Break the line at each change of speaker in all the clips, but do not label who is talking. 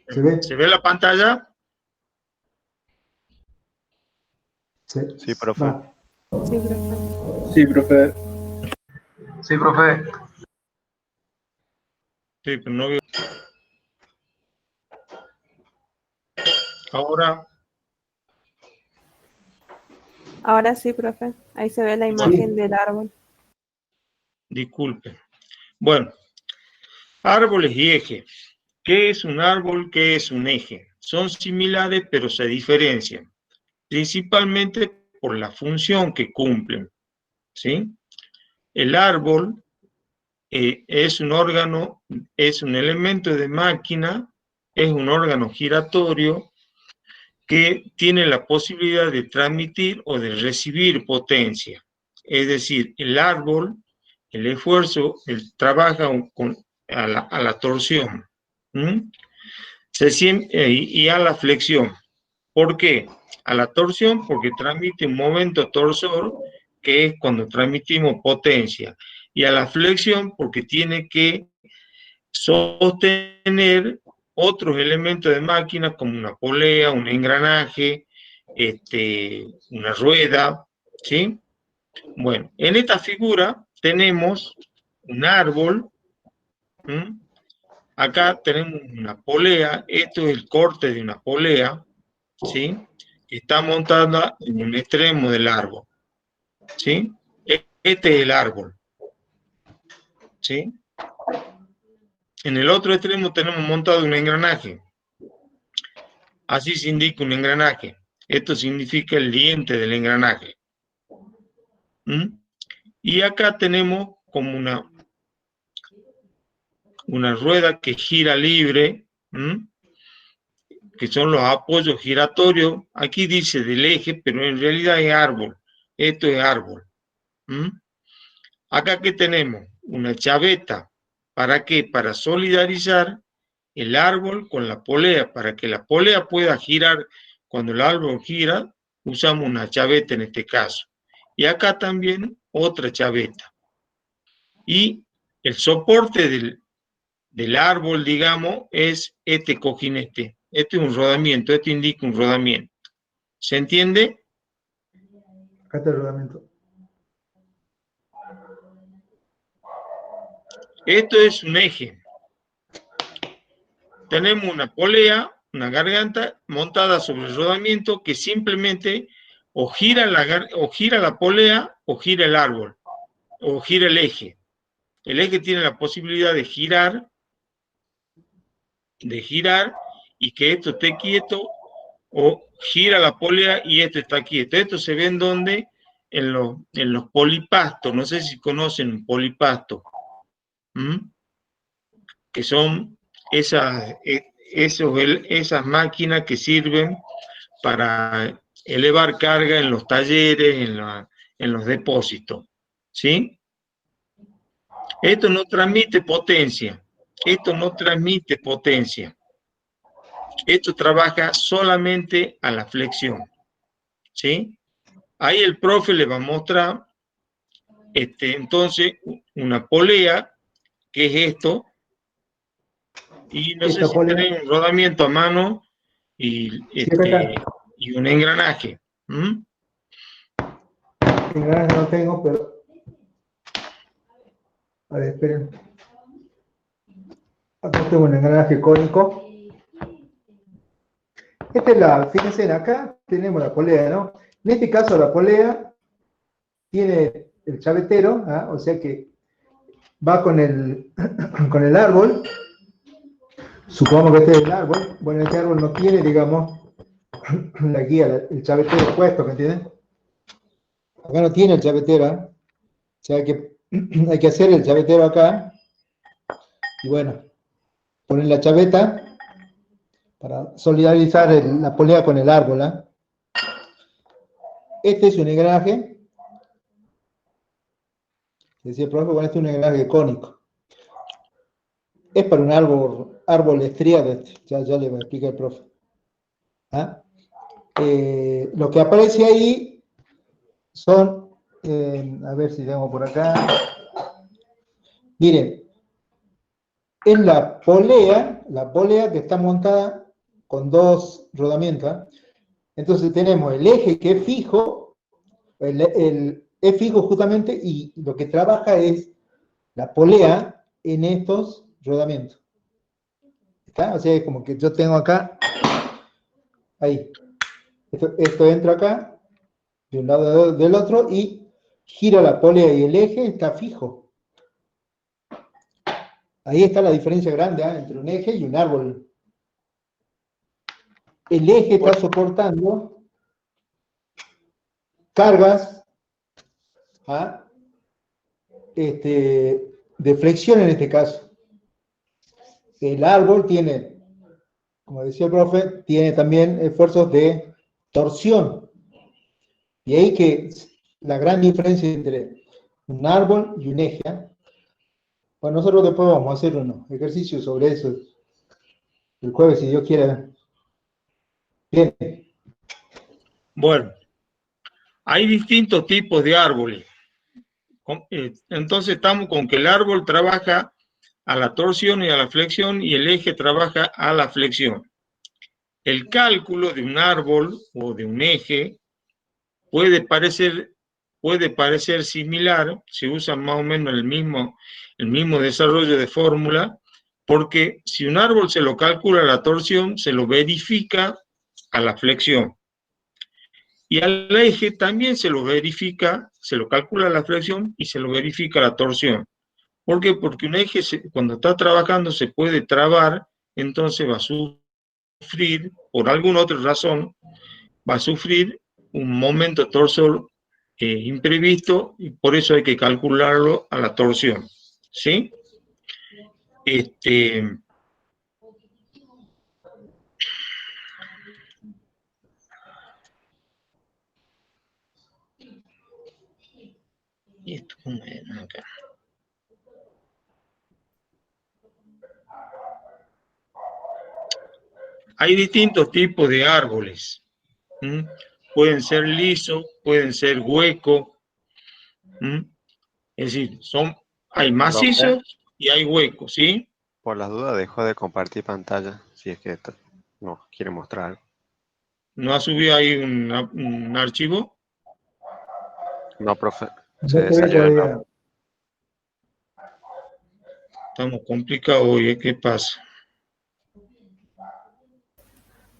¿Se ve?
¿Se ve la pantalla?
Sí, profe.
Va.
Sí, profe.
Sí, profe.
Sí, profe.
Sí, pero no veo. Ahora,
Ahora sí, profe. Ahí se ve la imagen del árbol.
disculpe. Bueno, árboles y eje. ¿Qué es un árbol? ¿Qué es un eje? Son similares, pero se diferencian, principalmente por la función que cumplen, ¿sí? El árbol es un órgano, es un elemento de máquina, es un órgano giratorio que tiene la posibilidad de transmitir o de recibir potencia. Es decir, el árbol, el esfuerzo, trabaja a la torsión, y a la flexión. ¿Por qué? A la torsión porque transmite un momento torsor, que es cuando transmitimos potencia, y a la flexión porque tiene que sostener otros elementos de máquina como una polea, un engranaje, una rueda, ¿sí? Bueno, en esta figura tenemos un árbol, ¿m? Acá tenemos una polea, esto es el corte de una polea, ¿sí? Que está montada en un extremo del árbol, ¿sí? Este es el árbol, ¿sí? En el otro extremo tenemos montado un engranaje. Así se indica un engranaje. Esto significa el diente del engranaje. Y acá tenemos como una rueda que gira libre, que son los apoyos giratorios. Aquí dice del eje, pero en realidad es árbol. Esto es árbol. Acá que tenemos una chaveta. ¿Para qué? Para solidarizar el árbol con la polea. Para que la polea pueda girar cuando el árbol gira, usamos una chaveta en este caso. Y acá también otra chaveta. Y el soporte del árbol, digamos, es este cojinete. Este es un rodamiento, este indica un rodamiento. ¿Se entiende?
Acá está el rodamiento.
Esto es un eje. Tenemos una polea, una garganta montada sobre el rodamiento que simplemente o gira la polea o gira el árbol o gira el eje. El eje tiene la posibilidad de girar y que esto esté quieto, o gira la polea y esto está quieto. Esto se ve en donde, en los polipastos. No sé si conocen un polipasto, que son esas máquinas que sirven para elevar carga en los talleres, en los depósitos, ¿sí? Esto no transmite potencia. Esto no transmite potencia. Esto trabaja solamente a la flexión, ¿sí? Ahí el profe le va a mostrar, entonces, una polea, que es esto, y no sé si tenés un rodamiento a mano y un engranaje.
Engranaje no tengo, pero... A ver, esperen. Acá tengo un engranaje cónico. Esta es fíjense, acá tenemos la polea, ¿no? En este caso la polea tiene el chavetero, o sea que va con el árbol. Supongamos que este es el árbol. Bueno, este árbol no tiene, digamos, la guía, el chavetero puesto, ¿me entienden? Acá no tiene el chavetero, O sea que hay que hacer el chavetero acá. Y bueno, poner la chaveta para solidarizar la polea con el árbol. Este es un engranaje. Decía el profe, bueno, este es un engranaje cónico. Es para un árbol estriado. Ya le voy a explicar el profe. Lo que aparece ahí son, a ver si tengo por acá. Miren, es la polea la polea que está montada con dos rodamientos, ¿eh? Entonces tenemos el eje que es fijo, es fijo justamente, y lo que trabaja es la polea en estos rodamientos. ¿Está? O sea, es como que yo tengo acá, ahí, esto entra acá, de un lado del otro, y giro la polea y el eje está fijo. Ahí está la diferencia grande, ¿eh? Entre un eje y un árbol. El eje está soportando cargas, ¿ah? De flexión en este caso. El árbol tiene, como decía el profe, tiene también esfuerzos de torsión. Y ahí que la gran diferencia entre un árbol y un eje. Bueno, nosotros después vamos a hacer unos ejercicios sobre eso el jueves, si Dios quiere. Bien.
Bueno, hay distintos tipos de árboles. Entonces estamos con que el árbol trabaja a la torsión y a la flexión y el eje trabaja a la flexión. El cálculo de un árbol o de un eje puede parecer similar, se usa más o menos el mismo desarrollo de fórmula, porque si un árbol se lo calcula a la torsión, se lo verifica a la flexión. Y al eje también se lo verifica, se lo calcula la flexión y se lo verifica la torsión. ¿Por qué? Porque un eje cuando está trabajando se puede trabar, entonces va a sufrir, por alguna otra razón, va a sufrir un momento torsor imprevisto y por eso hay que calcularlo a la torsión. ¿Sí? ¿Y esto cómo es acá? Hay distintos tipos de árboles. Pueden ser lisos, pueden ser huecos. Es decir, hay macizos y hay huecos, ¿sí?
Por las dudas dejo de compartir pantalla, si es que nos quiere mostrar.
¿No ha subido ahí un archivo?
No, profe.
No se ve todavía.
Estamos complicados hoy, ¿qué pasa?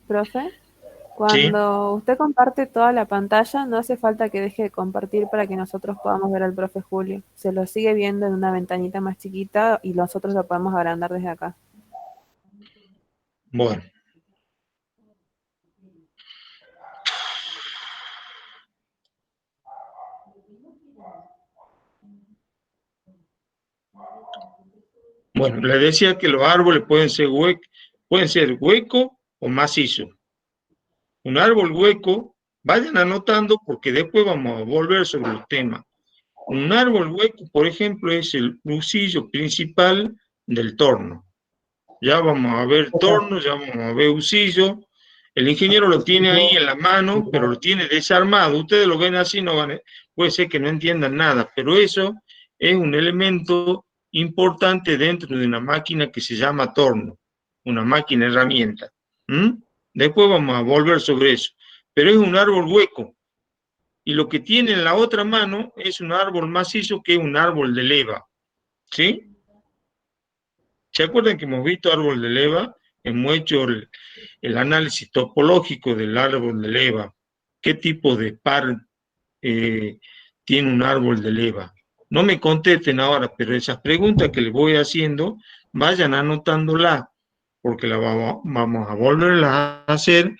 Profe, cuando usted comparte toda la pantalla, no hace falta que deje de compartir para que nosotros podamos ver al profe Julio. Se lo sigue viendo en una ventanita más chiquita y nosotros lo podemos agrandar desde acá.
Bueno. Bueno, le decía que los árboles pueden ser hueco o macizo. Un árbol hueco, vayan anotando porque después vamos a volver sobre los temas. Un árbol hueco, por ejemplo, es el husillo principal del torno. Ya vamos a ver torno, ya vamos a ver husillo. El ingeniero lo tiene ahí en la mano, pero lo tiene desarmado. Ustedes lo ven así, puede ser que no entiendan nada, pero eso es un elemento importante dentro de una máquina que se llama torno, una máquina herramienta. Después vamos a volver sobre eso. Pero es un árbol hueco. Y lo que tiene en la otra mano es un árbol macizo que es un árbol de leva. ¿Sí? ¿Se acuerdan que hemos visto árbol de leva? Hemos hecho el análisis topológico del árbol de leva. ¿Qué tipo de par tiene un árbol de leva? No me contesten ahora, pero esas preguntas que les voy haciendo, vayan anotándolas, porque las vamos a volverlas a hacer.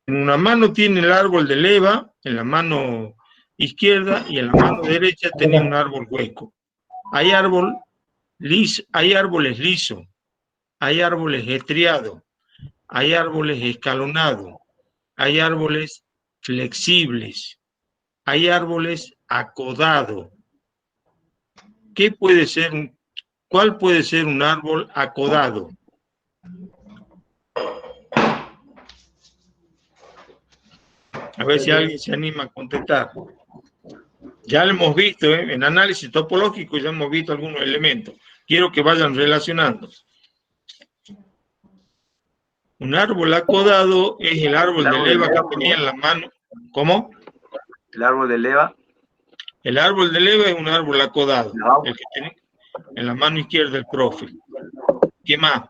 En una mano tiene el árbol de leva, en la mano izquierda, y en la mano derecha tenía un árbol hueco. Hay árboles lisos, hay árboles estriados, hay árboles escalonados, hay árboles flexibles, hay árboles acodados. ¿Cuál puede ser un árbol acodado? A ver si alguien se anima a contestar. Ya lo hemos visto, en análisis topológico ya hemos visto algunos elementos. Quiero que vayan relacionando. Un árbol acodado es el árbol de leva que tenía en la mano. ¿Cómo?
El árbol de leva.
El árbol de leva es un árbol acodado,
No.
el que tiene en la mano izquierda del profe. ¿Qué más?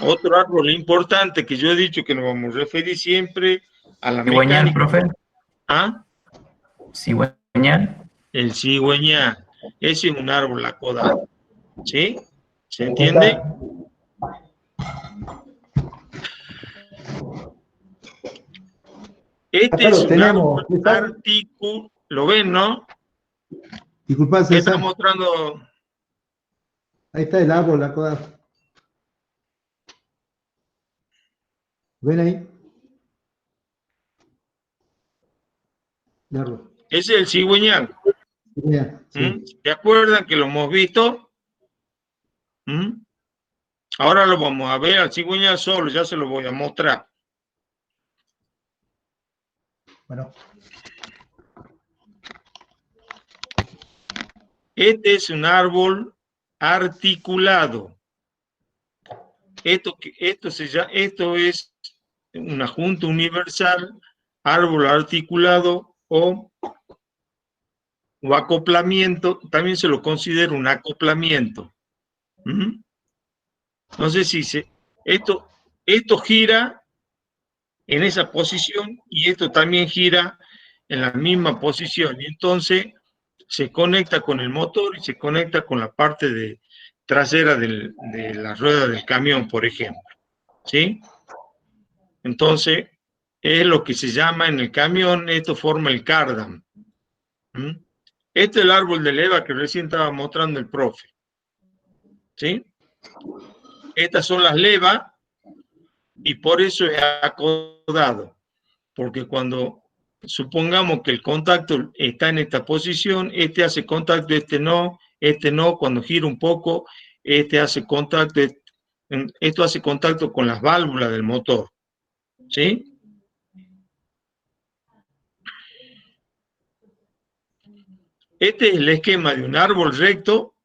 Otro árbol importante que yo he dicho que nos vamos a referir siempre a la
Cigüeñal,
mecánica.
profe.
¿Ah?
Cigüeñal.
El cigüeñal. Ese es un árbol acodado. ¿Sí? ¿Se entiende? Este
Acá
es
lo
un
tenemos,
árbol articulado. ¿Lo ven, no?
Disculpa,
¿Qué está
César.
mostrando?
Ahí está el árbol acodado. ¿Ven ahí? El árbol.
Ese es el cigüeñal.
Mira, sí.
¿Se acuerdan que lo hemos visto? Ahora lo vamos a ver al cigüeñal solo, ya se lo voy a mostrar.
Bueno.
Este es un árbol articulado. Esto es una junta universal, árbol articulado o acoplamiento. También se lo considera un acoplamiento. No sé si esto gira en esa posición y esto también gira en la misma posición. Y entonces se conecta con el motor y se conecta con la parte trasera de la rueda del camión, por ejemplo. ¿Sí? Entonces, es lo que se llama en el camión, esto forma el cardán. Este es el árbol de leva que recién estaba mostrando el profe. ¿Sí? Estas son las levas y por eso es acodado. Porque cuando supongamos que el contacto está en esta posición, este hace contacto, este no, cuando gira un poco, este hace contacto, esto hace contacto con las válvulas del motor. ¿Sí? Este es el esquema de un árbol recto,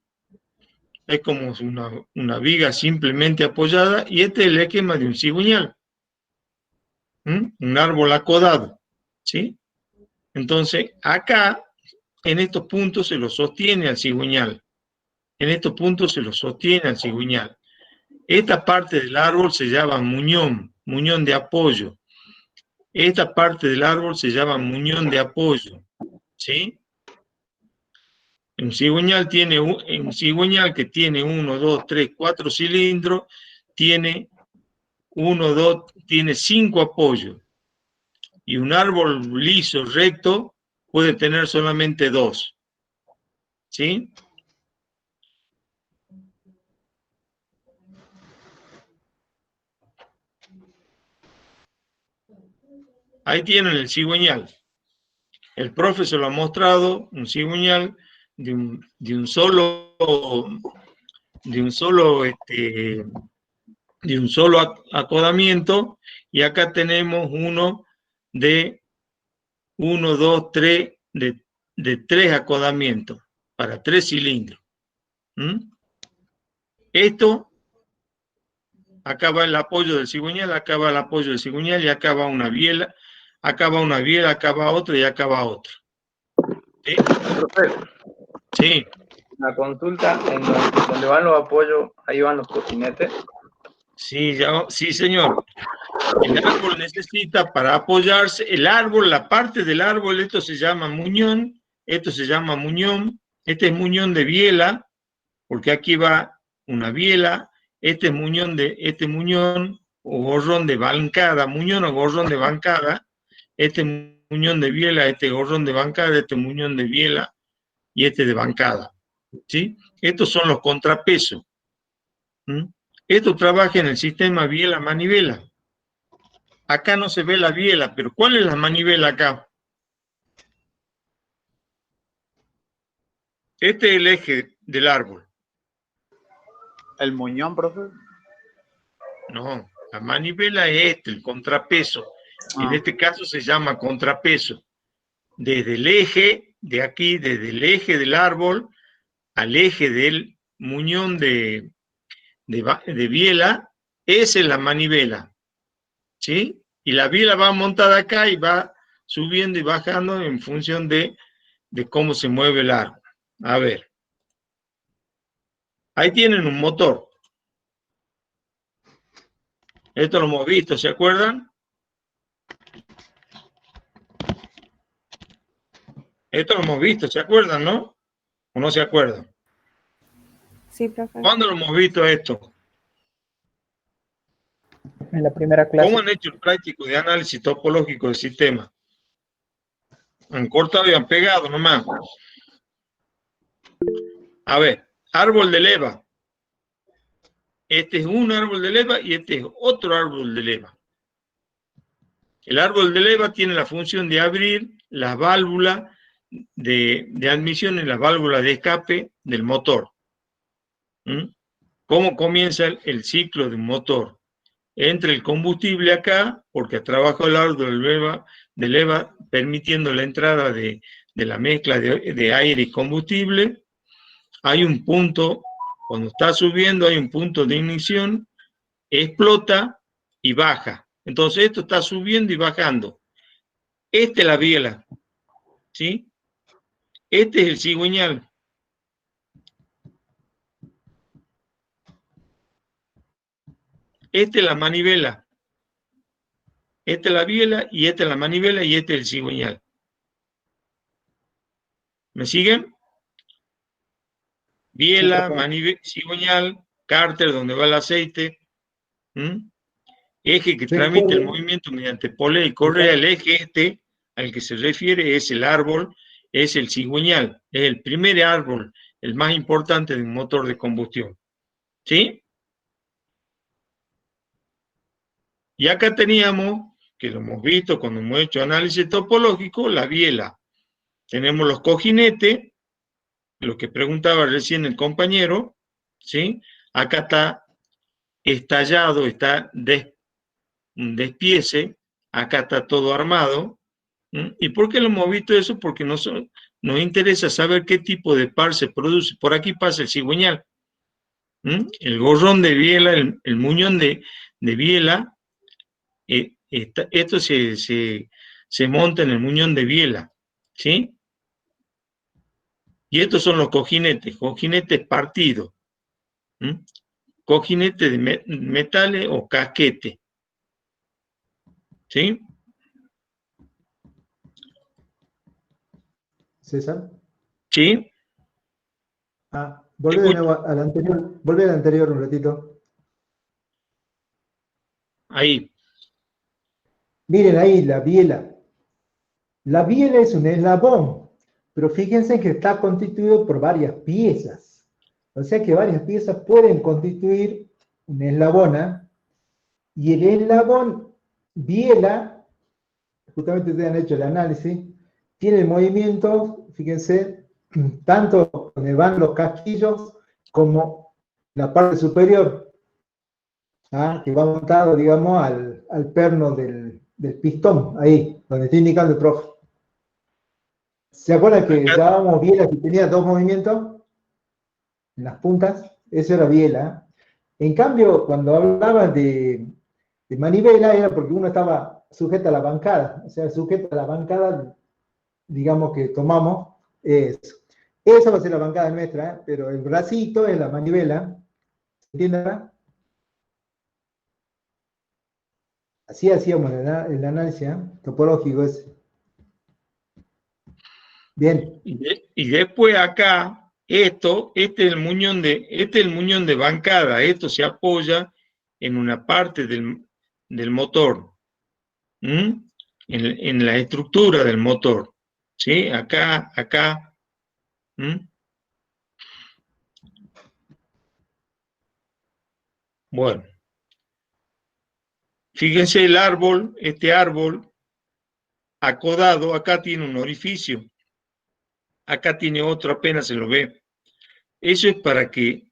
es como una viga simplemente apoyada, y este es el esquema de un cigüeñal, un árbol acodado, ¿sí? Entonces, acá, en estos puntos se lo sostiene al cigüeñal, en estos puntos se lo sostiene al cigüeñal. Esta parte del árbol se llama muñón de apoyo. Esta parte del árbol se llama muñón de apoyo, ¿sí? Un cigüeñal que tiene 1, 2, 3, 4 cilindros, tiene 5 apoyos. Y un árbol liso, recto, puede tener solamente 2. ¿Sí? Ahí tienen el cigüeñal. El profe se lo ha mostrado, un cigüeñal de un solo acodamiento, y acá tenemos uno de 1, 2, 3, de 3 acodamientos, para 3 cilindros. Esto, acá va el apoyo del cigüeñal, acá va el apoyo del cigüeñal, y acá va una biela, acá va una biela, acá va otra, y acá va otra. ¿Sí? Sí.
Una consulta, en donde van los apoyos, ahí van los cocinetes.
Sí, sí, señor. El árbol necesita para apoyarse, la parte del árbol, esto se llama muñón, este es muñón de biela, porque aquí va una biela, este es muñón o gorrón de bancada, muñón o gorrón de bancada, este muñón de biela, este gorrón de bancada, este muñón de biela y este de bancada. ¿Sí? Estos son los contrapesos. Esto trabaja en el sistema biela-manivela. Acá no se ve la biela, pero ¿cuál es la manivela acá? Este es el eje del árbol.
¿El muñón, profe?
No, la manivela es el contrapeso. En este caso se llama contrapeso. desde el eje de aquí, desde el eje del árbol al eje del muñón de biela, esa es la manivela, ¿sí? Y la biela va montada acá y va subiendo y bajando en función de cómo se mueve el árbol. A ver. Ahí tienen un motor. Esto lo hemos visto, ¿se acuerdan? Esto lo hemos visto, ¿se acuerdan, no? ¿O no se acuerdan?
Sí, profe.
¿Cuándo lo hemos visto esto?
En la primera clase.
¿Cómo han hecho el práctico de análisis topológico del sistema? Han cortado y han pegado nomás. A ver, árbol de leva. Este es un árbol de leva y este es otro árbol de leva. El árbol de leva tiene la función de abrir las válvulas de admisión y las válvulas de escape del motor. ¿Cómo comienza el ciclo de un motor? Entra el combustible acá, porque trabaja el árbol de leva permitiendo la entrada de la mezcla de aire y combustible. Hay un punto, cuando está subiendo, hay un punto de ignición, explota y baja. Entonces esto está subiendo y bajando. Esta es la biela, ¿sí? Este es el cigüeñal. Esta es la manivela. Esta es la biela y esta es la manivela y este es el cigüeñal. ¿Me siguen? Biela, manivela, cigüeñal, cárter donde va el aceite. Eje que transmite el movimiento mediante polea y correa. El eje este al que se refiere es el árbol, es el cigüeñal. Es el primer árbol, el más importante de un motor de combustión. ¿Sí? Y acá teníamos, que lo hemos visto cuando hemos hecho análisis topológico, la biela. Tenemos los cojinetes, lo que preguntaba recién el compañero, ¿sí? Acá está estallado, está un despiece, acá está todo armado. ¿Y por qué lo hemos visto eso? Porque nos interesa saber qué tipo de par se produce. Por aquí pasa el cigüeñal. El gorrón de biela, el muñón de biela, esto se monta en el muñón de biela, ¿sí? Y estos son los cojinetes partidos. Cojinete de metales o casquete. ¿Sí?
César.
¿Sí?
Volvé de nuevo al anterior, volvé al anterior un ratito.
Ahí.
Miren ahí la biela. La biela es un eslabón, pero fíjense que está constituido por varias piezas. O sea que varias piezas pueden constituir un eslabón, y el eslabón biela, justamente ustedes han hecho el análisis, tiene el movimiento, fíjense, tanto donde van los casquillos como la parte superior, que va montado, digamos, al perno del pistón, ahí, donde está indicando el profe. ¿Se acuerdan que dábamos biela que tenía dos movimientos en las puntas? Eso era biela. En cambio, cuando hablaba de manivela, era porque uno estaba sujeto a la bancada, o sea, sujeto a la bancada, digamos, que tomamos, esa va a ser la bancada nuestra, pero el bracito es la manivela, ¿se entiende ahora? Así hacíamos el análisis topológico ese. Bien.
Y después acá, este es el muñón de bancada. Esto se apoya en una parte del motor, en la estructura del motor. ¿Sí? Acá. Bueno. Fíjense el árbol, este árbol acodado, acá tiene un orificio. Acá tiene otro, apenas se lo ve. Eso es para que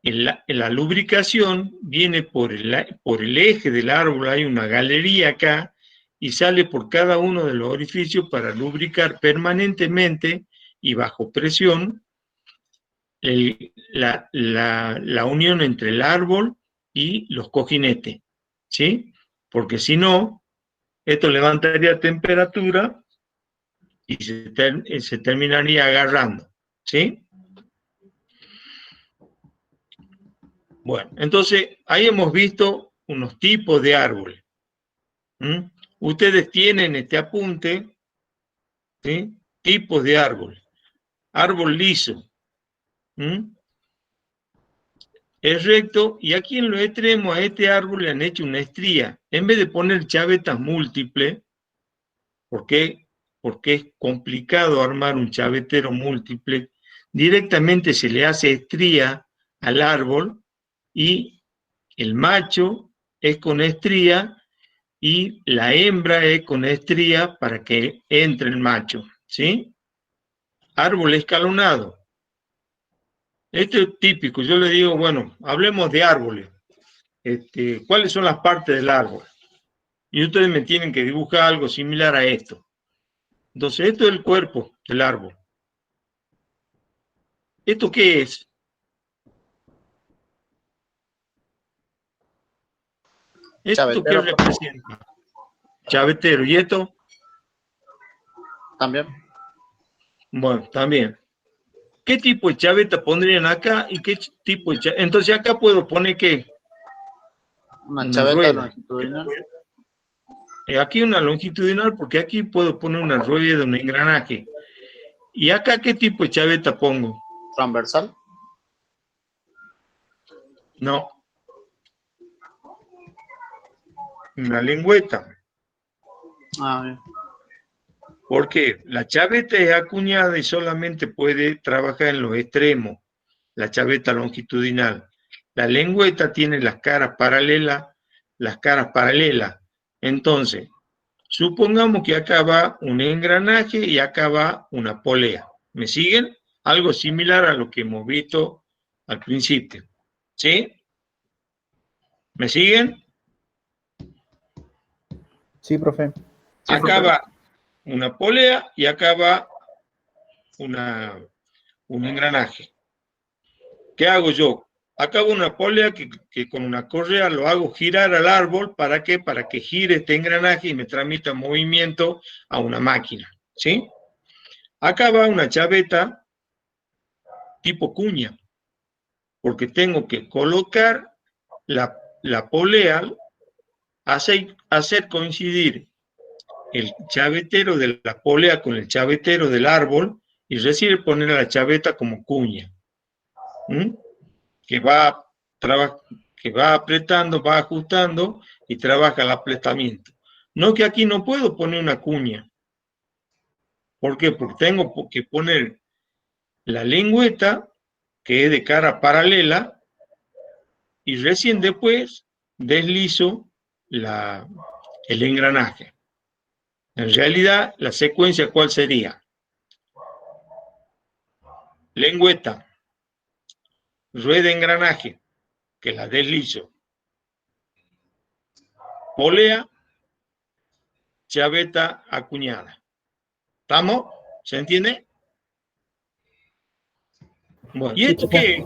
en la lubricación viene por el eje del árbol, hay una galería acá, y sale por cada uno de los orificios para lubricar permanentemente y bajo presión la unión entre el árbol y los cojinetes, ¿sí? Porque si no, esto levantaría temperatura y se terminaría agarrando, ¿sí? Bueno, entonces ahí hemos visto unos tipos de árboles. Ustedes tienen este apunte, ¿sí? Tipos de árbol. Árbol liso. Es recto, y aquí en los extremos a este árbol le han hecho una estría. En vez de poner chavetas múltiples, porque es complicado armar un chavetero múltiple, directamente se le hace estría al árbol y el macho es con estría y la hembra es con estría para que entre el macho, ¿sí? Árbol escalonado. Esto es típico. Yo le digo, bueno, hablemos de árboles. ¿Cuáles son las partes del árbol? Y ustedes me tienen que dibujar algo similar a esto. Entonces, esto es el cuerpo del árbol. ¿Esto qué es? ¿Esto
Chavetero,
qué representa? Chavetero. ¿Y esto?
también.
Bueno, también. ¿Qué tipo de chaveta pondrían acá y qué tipo de chaveta? Entonces acá puedo poner ¿qué?
Una
Una
chaveta
rueda.
longitudinal.
Aquí una longitudinal porque aquí puedo poner una rueda, un engranaje. ¿Y acá qué tipo de chaveta pongo?
Transversal.
No. Una lengüeta.
Ah, bien.
Porque la chaveta es acuñada y solamente puede trabajar en los extremos, la chaveta longitudinal. La lengüeta tiene las caras paralelas. Entonces, supongamos que acá va un engranaje y acá va una polea. ¿Me siguen? Algo similar a lo que hemos visto al principio. ¿Sí? ¿Me siguen?
Sí, profe.
Acá va una polea y acá va un engranaje. ¿Qué hago yo? Acá va una polea que con una correa lo hago girar al árbol. ¿Para qué? Para que gire este engranaje y me transmita movimiento a una máquina. ¿Sí? Acá va una chaveta tipo cuña, porque tengo que colocar la polea, hacer coincidir el chavetero de la polea con el chavetero del árbol y recién poner a la chaveta como cuña. Que va apretando, va ajustando y trabaja el apretamiento. No que aquí no puedo poner una cuña. ¿Por qué? Porque tengo que poner la lengüeta, que es de cara paralela, y recién después deslizo el engranaje. En realidad, la secuencia, ¿cuál sería? Lengüeta, rueda de engranaje, que la deslizo. Polea, chaveta acuñada. ¿Estamos? ¿Se entiende? Bueno, ¿y esto qué es?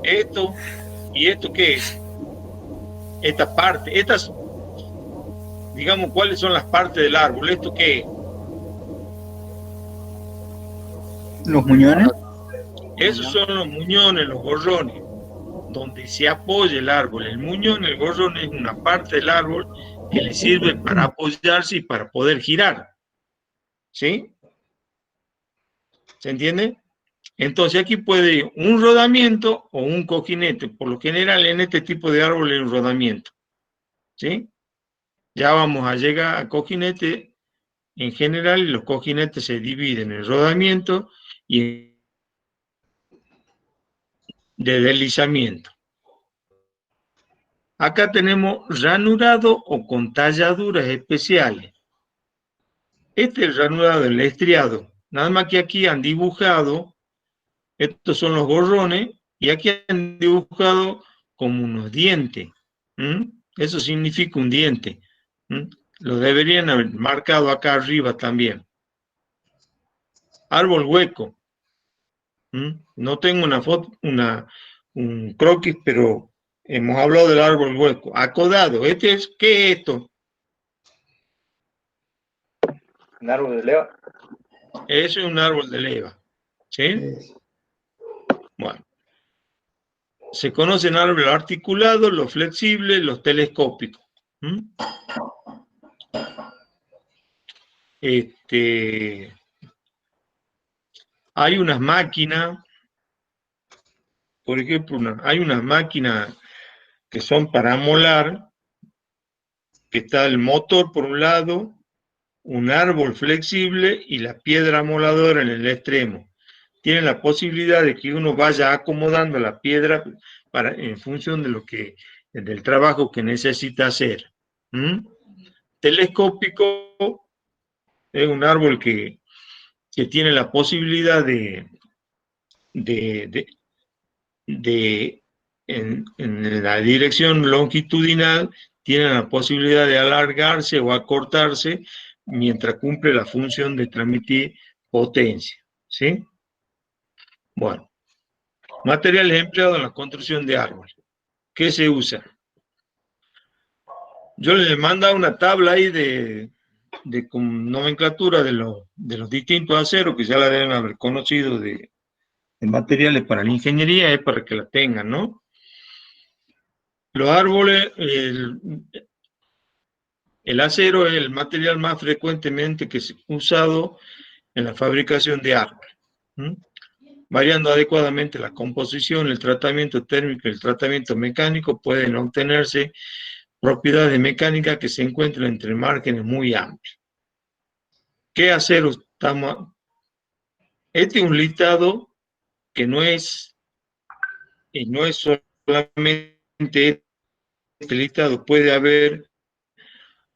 Esto, ¿y esto qué es? Esta parte, digamos, ¿cuáles son las partes del árbol? ¿Esto qué es?
Los muñones.
Esos son los muñones, los gorrones, donde se apoya el árbol. El muñón, el gorrón es una parte del árbol que le sirve para apoyarse y para poder girar. ¿Sí? ¿Se entiende? Entonces aquí puede ir un rodamiento o un cojinete. Por lo general en este tipo de árbol es un rodamiento. ¿Sí? Ya vamos a llegar a cojinete. En general los cojinetes se dividen en rodamiento y de deslizamiento. Acá tenemos ranurado o con talladuras especiales. Este es el ranurado, el estriado. Nada más que aquí han dibujado, estos son los gorrones, y aquí han dibujado como unos dientes. Eso significa un diente. Lo deberían haber marcado acá arriba también. Árbol hueco. No tengo una foto, un croquis, pero hemos hablado del árbol hueco. Acodado. ¿Qué es esto?
Un árbol de leva.
Eso es un árbol de leva. ¿Sí?
Eso.
Bueno. Se conocen árboles articulados, los flexibles, los telescópicos. Hay unas máquinas, por ejemplo, hay unas máquinas que son para amolar, que está el motor por un lado, un árbol flexible y la piedra amoladora en el extremo. Tienen la posibilidad de que uno vaya acomodando la piedra en función de del trabajo que necesita hacer. Telescópico es un árbol que tiene la posibilidad en la dirección longitudinal, tiene la posibilidad de alargarse o acortarse mientras cumple la función de transmitir potencia. ¿Sí? Bueno, materiales empleados en la construcción de árboles. ¿Qué se usa? Yo les he mandado una tabla ahí de nomenclatura de los distintos aceros que ya la deben haber conocido de materiales para la ingeniería, es para que la tengan, ¿no? Los árboles, el acero es el material más frecuentemente que es usado en la fabricación de árboles. Variando adecuadamente la composición, el tratamiento térmico y el tratamiento mecánico, pueden obtenerse propiedades mecánicas que se encuentran entre márgenes muy amplios. ¿Qué acero estamos? Este es un listado que no es solamente este listado, puede haber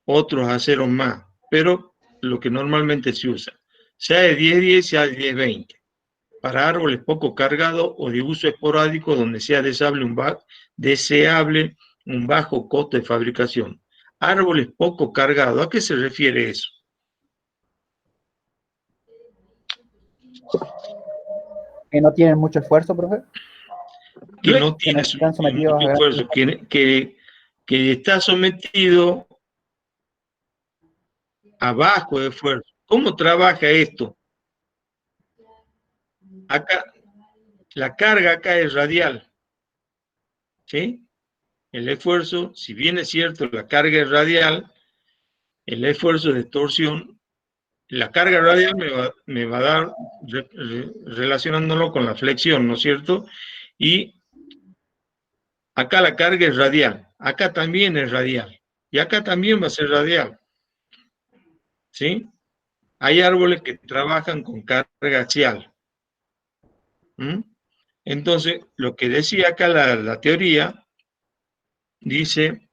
otros aceros más, pero lo que normalmente se usa, sea de 10-10, sea de 10-20, para árboles poco cargados o de uso esporádico donde sea deseable un bajo costo de fabricación. Árboles poco cargados, ¿a qué se refiere eso?
Que no tienen mucho esfuerzo, profe.
Que no
Que
tiene
no están sometidos
mucho
a
esfuerzo, que está sometido a bajo esfuerzo. ¿Cómo trabaja esto? Acá, la carga acá es radial. ¿Sí? El esfuerzo, si bien es cierto, la carga es radial, el esfuerzo de torsión, la carga radial me va a dar, relacionándolo con la flexión, ¿no es cierto? Y acá la carga es radial, acá también es radial, y acá también va a ser radial. ¿Sí? Hay árboles que trabajan con carga axial. Entonces, lo que decía acá la teoría, dice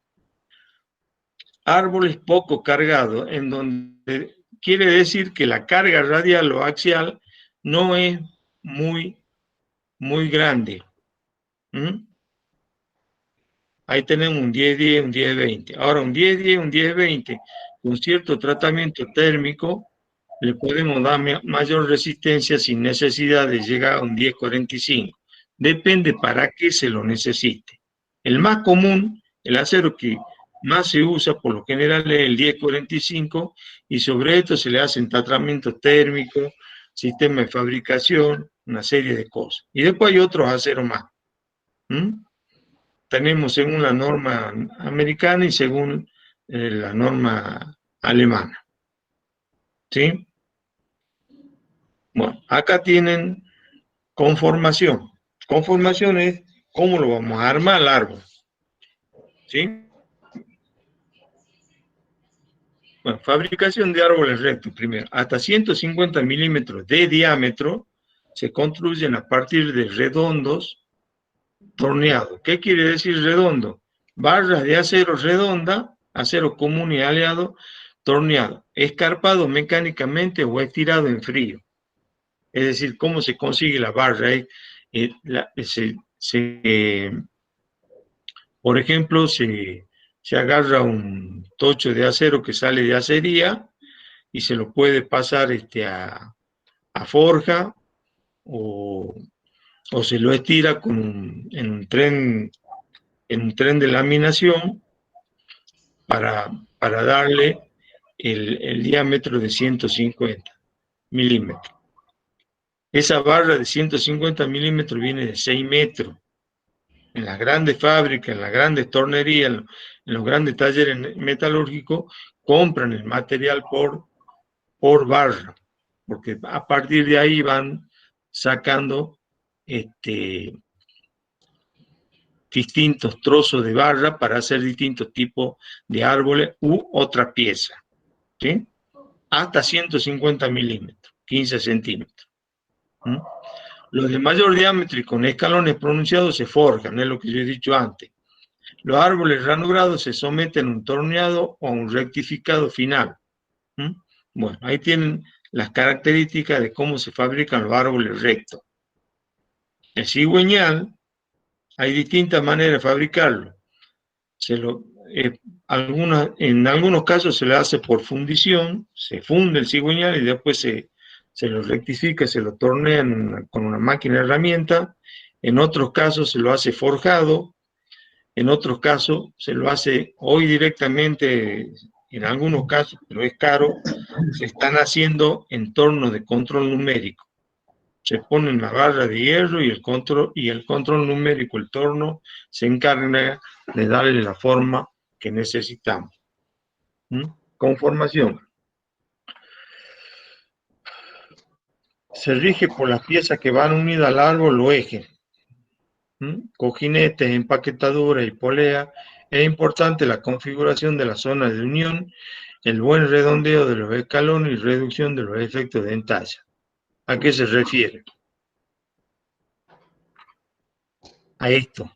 árboles poco cargados, en donde quiere decir que la carga radial o axial no es muy grande. Ahí tenemos un 10-10, un 10-20. Ahora, un 10-10, un 10-20, con cierto tratamiento térmico, le podemos dar mayor resistencia sin necesidad de llegar a un 10-45. Depende para qué se lo necesite. El más común, el acero que más se usa por lo general es el 10-45, y sobre esto se le hacen tratamientos térmicos, sistema de fabricación, una serie de cosas. Y después hay otros aceros más. Tenemos según la norma americana y según la norma alemana. ¿Sí? Bueno, acá tienen conformación. Conformación es cómo lo vamos a armar el árbol. ¿Sí? Bueno, fabricación de árboles rectos, primero. Hasta 150 milímetros de diámetro se construyen a partir de redondos torneados. ¿Qué quiere decir redondo? Barras de acero redonda, acero común y aleado, torneado, escarpado mecánicamente o estirado en frío. Es decir, ¿cómo se consigue la barra? Por ejemplo, se se agarra un tocho de acero que sale de acería y se lo puede pasar a forja o se lo estira en un tren de laminación para darle el diámetro de 150 milímetros. Esa barra de 150 milímetros viene de 6 metros. En las grandes fábricas, en las grandes tornerías, en los grandes talleres metalúrgicos, compran el material por barra, porque a partir de ahí van sacando distintos trozos de barra para hacer distintos tipos de árboles u otra pieza, ¿sí? Hasta 150 milímetros, 15 centímetros. ¿Mm? Los de mayor diámetro y con escalones pronunciados se forjan, es lo que yo he dicho antes. Los árboles ranurados se someten a un torneado o a un rectificado final. ¿Mm? Bueno, ahí tienen las características de cómo se fabrican los árboles rectos. El cigüeñal, hay distintas maneras de fabricarlo. En algunos casos se le hace por fundición, se funde el cigüeñal y después se lo rectifica, se lo tornea con una máquina de herramienta. En otros casos se lo hace forjado. En otros casos se lo hace hoy directamente, en algunos casos, pero es caro, se están haciendo en tornos de control numérico. Se pone una barra de hierro y el control numérico, el torno, se encarga de darle la forma que necesitamos. Conformación. Se rige por las piezas que van unidas al árbol o eje. Cojinetes, empaquetaduras y polea. Es importante la configuración de la zona de unión, el buen redondeo de los escalones y reducción de los efectos de entalla. ¿A qué se refiere? A esto.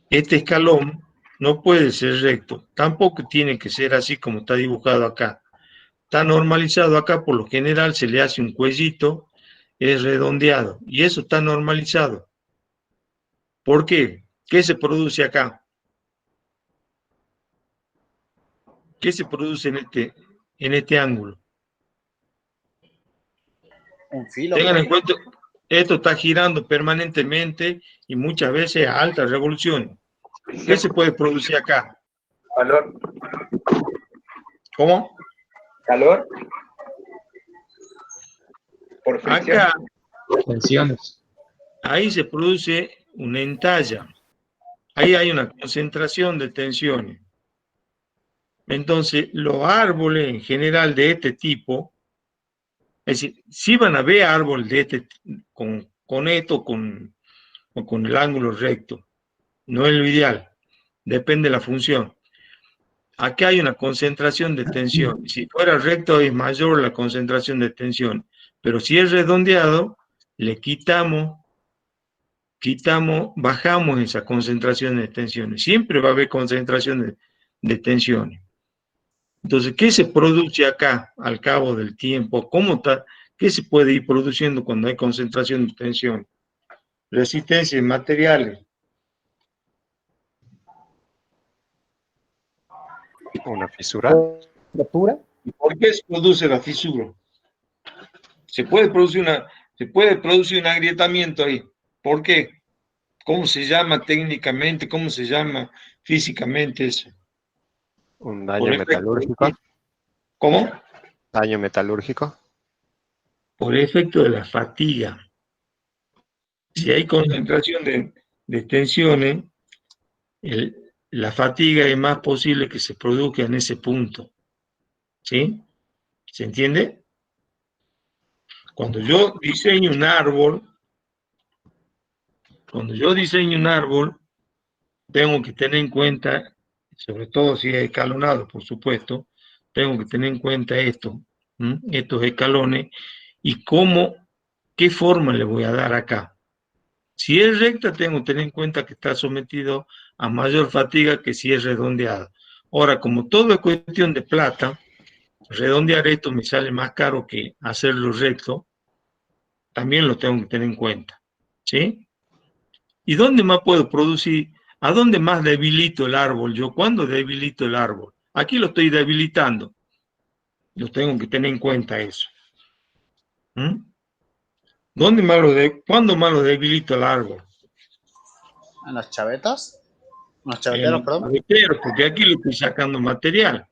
Este escalón no puede ser recto, tampoco tiene que ser así como está dibujado acá. Está normalizado acá, por lo general se le hace un cuellito, es redondeado, y eso está normalizado. ¿Por qué? ¿Qué se produce acá? ¿Qué se produce en este ángulo?
Un filo.
Tengan en cuenta, esto está girando permanentemente y muchas veces a altas revoluciones. ¿Qué se puede producir acá?
Calor.
¿Cómo?
Calor. Por fricción.
Acá,
Tensiones.
ahí se produce una entalla. Ahí hay una concentración de tensiones. Entonces, los árboles en general de este tipo, es decir, si van a ver árboles de este, con esto o con el ángulo recto, no es lo ideal, depende de la función. Aquí hay una concentración de tensión. Si fuera recto es mayor la concentración de tensión, pero si es redondeado, le bajamos esa concentración de tensiones. Siempre va a haber concentración de tensiones. Entonces, ¿qué se produce acá al cabo del tiempo? ¿Qué se puede ir produciendo cuando hay concentración de tensión? Resistencia en materiales.
Una fisura.
¿Rotura?
¿Y por qué se produce la fisura? Se puede producir un agrietamiento ahí. ¿Por qué? ¿Cómo se llama técnicamente? ¿Cómo se llama físicamente eso?
Un daño metalúrgico.
¿Cómo?
Daño metalúrgico.
Por efecto de la fatiga. Si hay concentración de tensiones, la fatiga es más posible que se produzca en ese punto. ¿Sí? ¿Se entiende? Cuando yo diseño un árbol, tengo que tener en cuenta, sobre todo si es escalonado, por supuesto, tengo que tener en cuenta estos escalones y qué forma le voy a dar acá. Si es recta, tengo que tener en cuenta que está sometido a mayor fatiga que si es redondeado. Ahora, como todo es cuestión de plata, redondear esto me sale más caro que hacerlo recto, también lo tengo que tener en cuenta. ¿Sí? ¿Y dónde más puedo producir ¿A dónde más debilito el árbol yo? ¿Cuándo debilito el árbol? Aquí lo estoy debilitando. Yo tengo que tener en cuenta eso. ¿Mm? ¿Cuándo más lo debilito el árbol?
¿En las chavetas? ¿En los
En
chaveteros,
los
perdón?
chaveteros, porque aquí le estoy sacando material.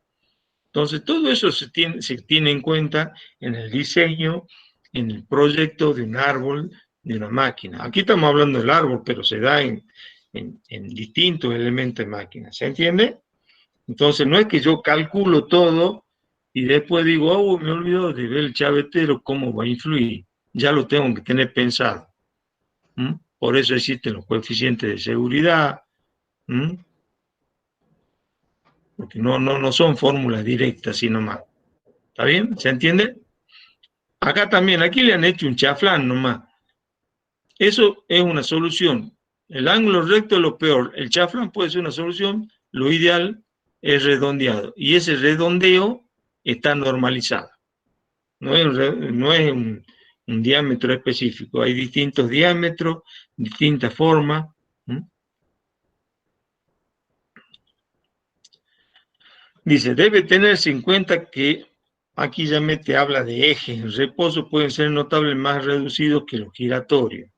Entonces, todo eso se tiene en cuenta en el diseño, en el proyecto de un árbol, de una máquina. Aquí estamos hablando del árbol, pero se da en distintos elementos de máquina. ¿Se entiende? Entonces, no es que yo calculo todo y después digo, oh, me olvidó de ver el chavetero, cómo va a influir. Ya lo tengo que tener pensado. ¿Mm? Por eso existen los coeficientes de seguridad. ¿Mm? Porque no son fórmulas directas, sino más. ¿Está bien? ¿Se entiende? Acá también, aquí le han hecho un chaflán nomás. Eso es una solución. El ángulo recto es lo peor. El chaflán puede ser una solución. Lo ideal es redondeado. Y ese redondeo está normalizado. No es un diámetro específico. Hay distintos diámetros, distintas formas. ¿Mm? Dice, debe tenerse en cuenta que aquí ya te habla de ejes. El reposo pueden ser notables más reducidos que los giratorios.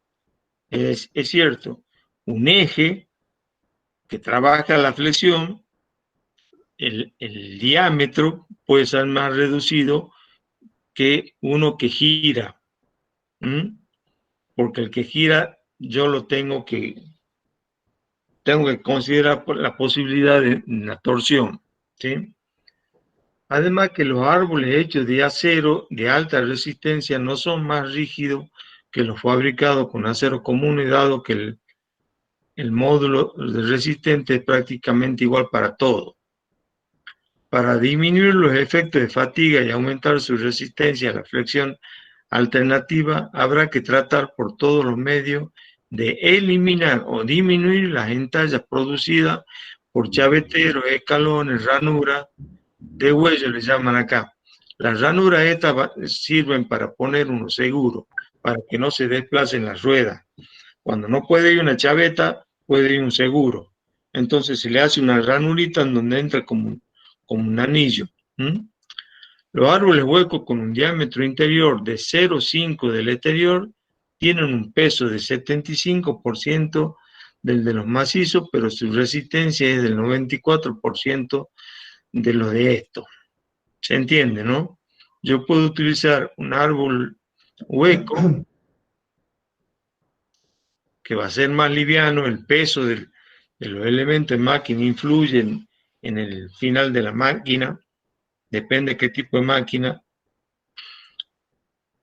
Es cierto, un eje que trabaja la flexión, el diámetro puede ser más reducido que uno que gira. ¿Mm? Porque el que gira yo lo tengo que considerar la posibilidad de una torsión. ¿Sí? Además que los árboles hechos de acero de alta resistencia no son más rígidos que los fabricados con acero común, y dado que el módulo resistente es prácticamente igual para todo. Para disminuir los efectos de fatiga y aumentar su resistencia a la flexión alternativa, habrá que tratar por todos los medios de eliminar o disminuir las entallas producidas por chaveteros, escalones, ranuras, de huello le llaman acá. Las ranuras estas sirven para poner uno seguro, para que no se desplacen las ruedas. Cuando no puede ir una chaveta, puede ir un seguro. Entonces se le hace una ranurita en donde entra como un anillo. ¿Mm? Los árboles huecos con un diámetro interior de 0,5 del exterior tienen un peso de 75% del de los macizos, pero su resistencia es del 94% de los de estos. ¿Se entiende, no? Yo puedo utilizar un árbol hueco que va a ser más liviano, el peso de los elementos de máquina influyen en el final de la máquina, depende de qué tipo de máquina,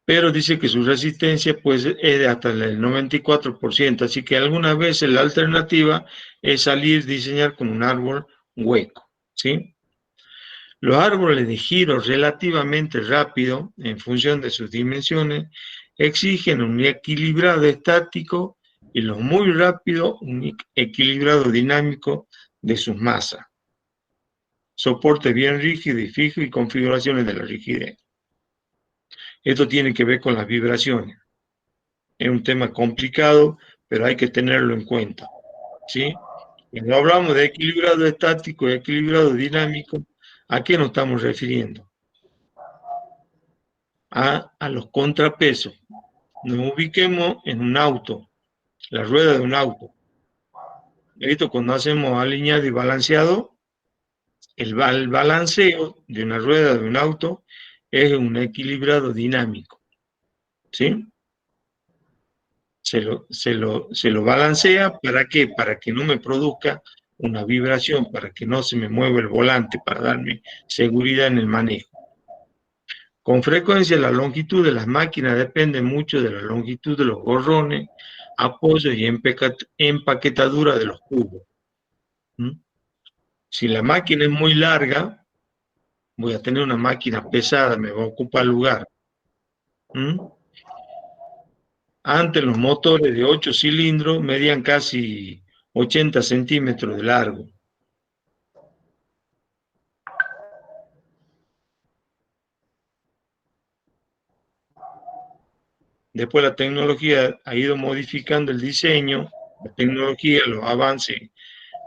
pero dice que su resistencia pues, es de hasta el 94%, así que algunas veces la alternativa es diseñar con un árbol hueco, ¿sí? Los árboles de giro relativamente rápido, en función de sus dimensiones, exigen un equilibrado estático y los muy rápidos un equilibrado dinámico de sus masas. Soporte bien rígido y fijo y configuraciones de la rigidez. Esto tiene que ver con las vibraciones. Es un tema complicado, pero hay que tenerlo en cuenta, ¿sí? Cuando hablamos de equilibrado estático y equilibrado dinámico, ¿a qué nos estamos refiriendo? A los contrapesos. Nos ubiquemos en un auto, la rueda de un auto. ¿Listo? Cuando hacemos alineado y balanceado, el balanceo de una rueda de un auto es un equilibrado dinámico. ¿Sí? Se lo balancea, ¿para qué? Para que no me produzca una vibración, para que no se me mueva el volante, para darme seguridad en el manejo. Con frecuencia la longitud de las máquinas depende mucho de la longitud de los gorrones, apoyos y empaquetadura de los cubos. ¿Mm? Si la máquina es muy larga, voy a tener una máquina pesada, me va a ocupar lugar. ¿Mm? Antes los motores de 8 cilindros medían casi 80 centímetros de largo. Después la tecnología ha ido modificando el diseño, la tecnología, los avances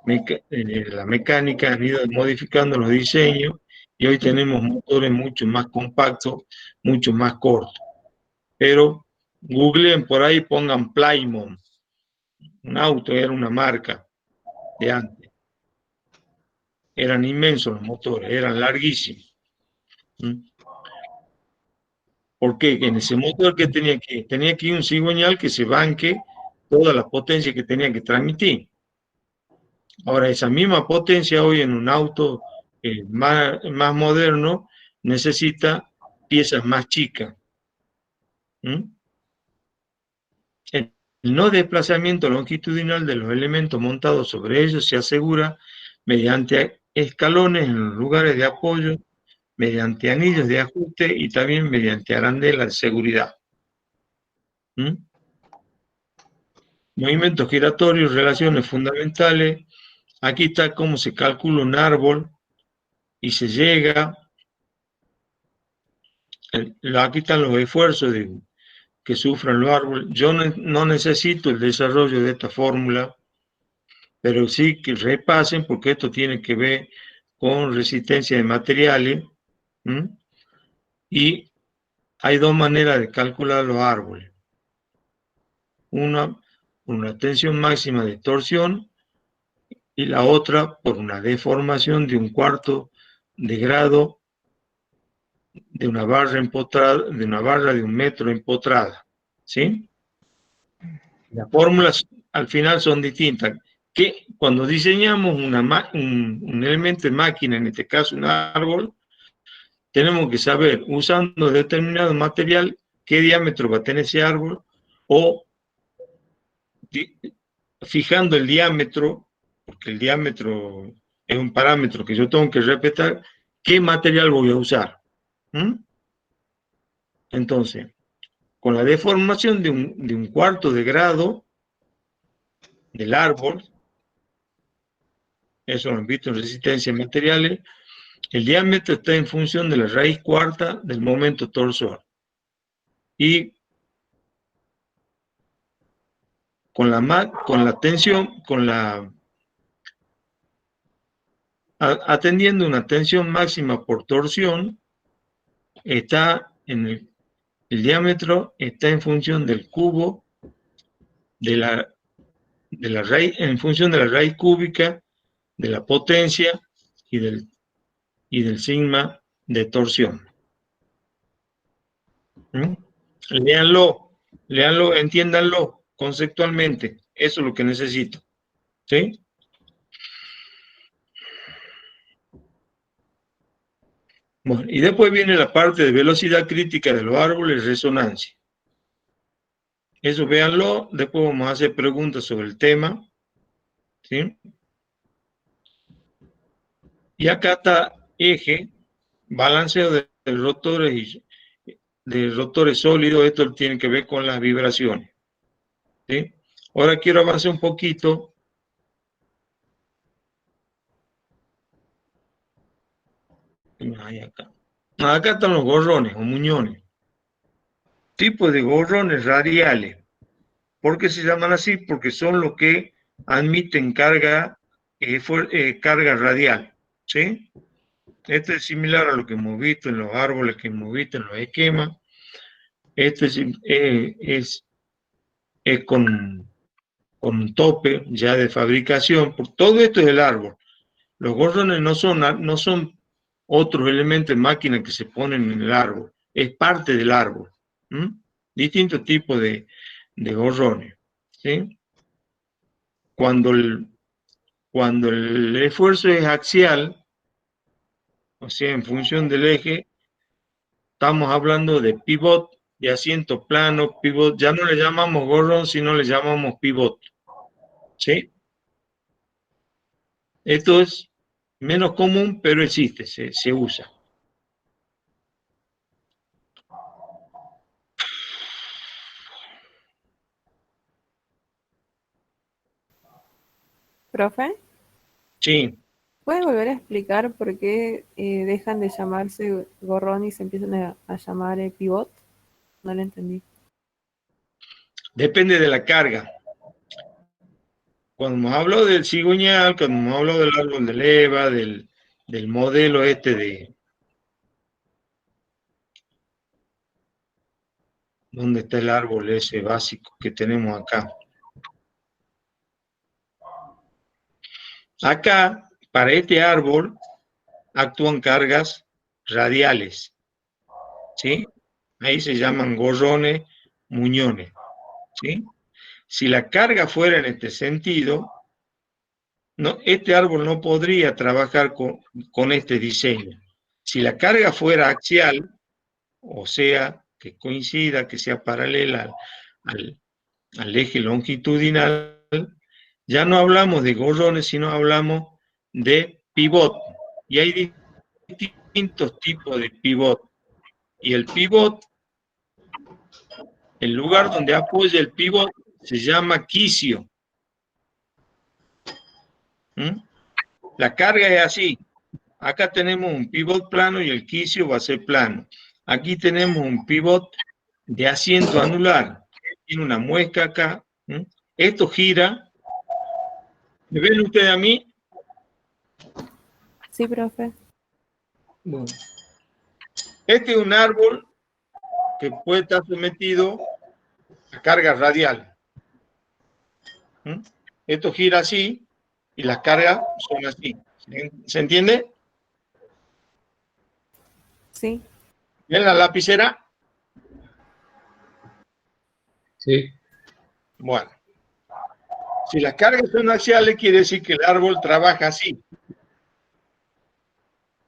la mecánica han ido modificando los diseños y hoy tenemos motores mucho más compactos, mucho más cortos. Pero googleen por ahí, pongan Plymouth. Un auto era una marca de antes. Eran inmensos los motores, eran larguísimos. ¿Por qué? En ese motor que tenía que ir un cigüeñal que se banque toda la potencia que tenía que transmitir. Ahora, esa misma potencia hoy en un auto más moderno necesita piezas más chicas. El no desplazamiento longitudinal de los elementos montados sobre ellos se asegura mediante escalones en los lugares de apoyo, mediante anillos de ajuste y también mediante arandelas de seguridad. Movimientos giratorios, relaciones fundamentales. Aquí está cómo se calcula un árbol y se llega. Aquí están los esfuerzos que sufran los árboles. Yo no necesito el desarrollo de esta fórmula, pero sí que repasen porque esto tiene que ver con resistencia de materiales. Y hay dos maneras de calcular los árboles. Una, una tensión máxima de torsión y la otra por una deformación de 1/4 de grado de una barra empotrada, de una barra de 1 metro empotrada. ¿Sí? Las fórmulas al final son distintas. Que cuando diseñamos un elemento de máquina, en este caso un árbol, tenemos que saber, usando determinado material, qué diámetro va a tener ese árbol, o fijando el diámetro, porque el diámetro es un parámetro que yo tengo que respetar, qué material voy a usar. Entonces, con la deformación de un 1/4 de grado del árbol, eso lo han visto en resistencia de materiales, el diámetro está en función de la raíz cuarta del momento torsor. Y con la tensión, atendiendo una tensión máxima por torsión, está en el diámetro está en función del cubo de la raíz, en función de la raíz cúbica, de la potencia y del sigma de torsión. Léanlo, entiéndanlo conceptualmente. Eso es lo que necesito. ¿Sí? Bueno, y después viene la parte de velocidad crítica de los árboles, resonancia. Eso véanlo, después vamos a hacer preguntas sobre el tema. ¿Sí? Y acá está eje, balanceo de rotores sólidos, esto tiene que ver con las vibraciones. ¿Sí? Ahora quiero avanzar un poquito. Acá están los gorrones o muñones. Tipos de gorrones radiales. ¿Por qué se llaman así? Porque son los que admiten carga radial. ¿Sí? Este es similar a lo que hemos visto en los árboles, que hemos visto en los esquemas. Este es con un tope ya de fabricación. Todo esto es el árbol. Los gorrones no son otros elementos de máquina que se ponen en el árbol. Es parte del árbol. Distintos tipos de gorrones. ¿Sí? Cuando el esfuerzo es axial, o sea, en función del eje, estamos hablando de pivot, de asiento plano, pivot. Ya no le llamamos gorrón, sino le llamamos pivot. ¿Sí? Esto es menos común, pero existe, se usa.
¿Profe?
Sí.
¿Puede volver a explicar por qué dejan de llamarse gorrón y se empiezan a llamar pivot? No lo entendí.
Depende de la carga. cuando hemos hablado del cigüeñal, cuando hemos hablado del árbol de leva, del modelo este de... ¿Dónde está el árbol ese básico que tenemos acá? Acá, para este árbol, actúan cargas radiales, ¿sí? Ahí se llaman gorrones, muñones, ¿sí? Si la carga fuera en este sentido, no, este árbol no podría trabajar con este diseño. Si la carga fuera axial, o sea, que coincida, que sea paralela al eje longitudinal, ya no hablamos de gorrones, sino hablamos de pivot. Y hay distintos tipos de pivot. Y el pivot, el lugar donde apoya el pivot, se llama quicio. La carga es así. Acá tenemos un pivot plano y el quicio va a ser plano. Aquí tenemos un pivot de asiento anular. Tiene una muesca acá. Esto gira. ¿Me ven ustedes a mí?
Sí, profe.
Bueno. Este es un árbol que puede estar sometido a carga radial. Esto gira así y las cargas son así. ¿Se entiende?
Sí.
¿Ven la lapicera?
Sí.
Bueno. Si las cargas son axiales, quiere decir que el árbol trabaja así.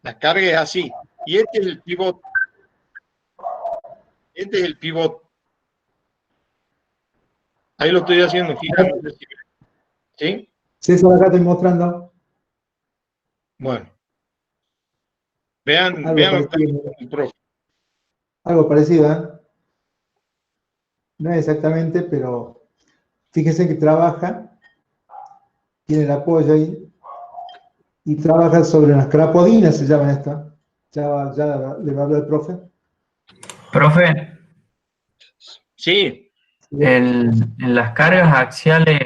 La carga es así. Y este es el pivot. Este es el pivot. Ahí lo estoy haciendo, fíjate. ¿Sí?
César, acá estoy mostrando.
Bueno. Vean el profe.
Algo parecido, ¿eh? No es exactamente, pero fíjense que trabaja, tiene el apoyo ahí, y trabaja sobre unas crapodinas, se llaman estas. Ya le va a hablar el profe.
Profe,
Sí.
en las cargas axiales,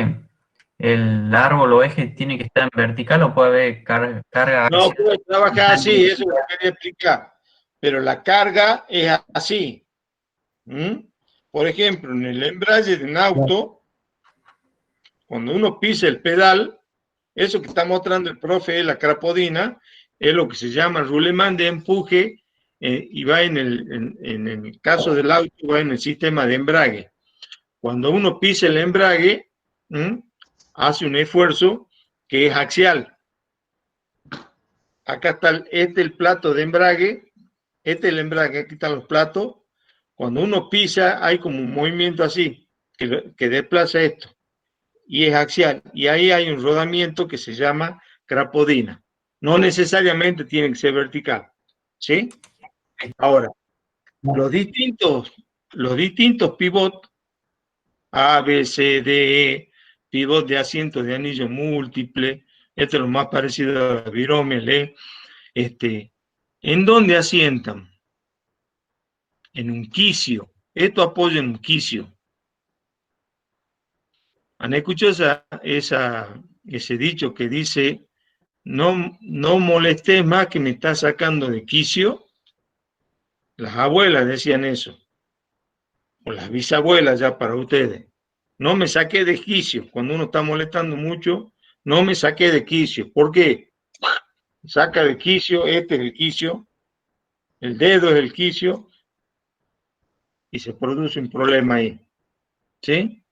¿el árbol o eje tiene que estar en vertical o puede haber carga
No
axial?
puede trabajar así, eso lo quería explicar. Pero la carga es así. Por ejemplo, en el embrague de un auto, cuando uno pisa el pedal, eso que está mostrando el profe, la crapodina, es lo que se llama roulement de empuje, y va en el caso del auto, va en el sistema de embrague. Cuando uno pisa el embrague, hace un esfuerzo que es axial. Acá está el plato de embrague, este es el embrague, aquí están los platos. Cuando uno pisa, hay como un movimiento así, que desplaza esto, y es axial. Y ahí hay un rodamiento que se llama crapodina. No necesariamente tiene que ser vertical, ¿sí? Ahora, los distintos pivot, A, B, C, D, E, pivot de asientos de anillo múltiple, este es lo más parecido a Viromel, ¿en dónde asientan? En un quicio. Esto apoya en un quicio. ¿Han escuchado ese dicho que dice, no molestes más que me estás sacando de quicio? Las abuelas decían eso, o las bisabuelas ya para ustedes. No me saqué de quicio. Cuando uno está molestando mucho, no me saqué de quicio. ¿Por qué? Saca de quicio, este es el quicio, el dedo es el quicio, y se produce un problema ahí. ¿Sí?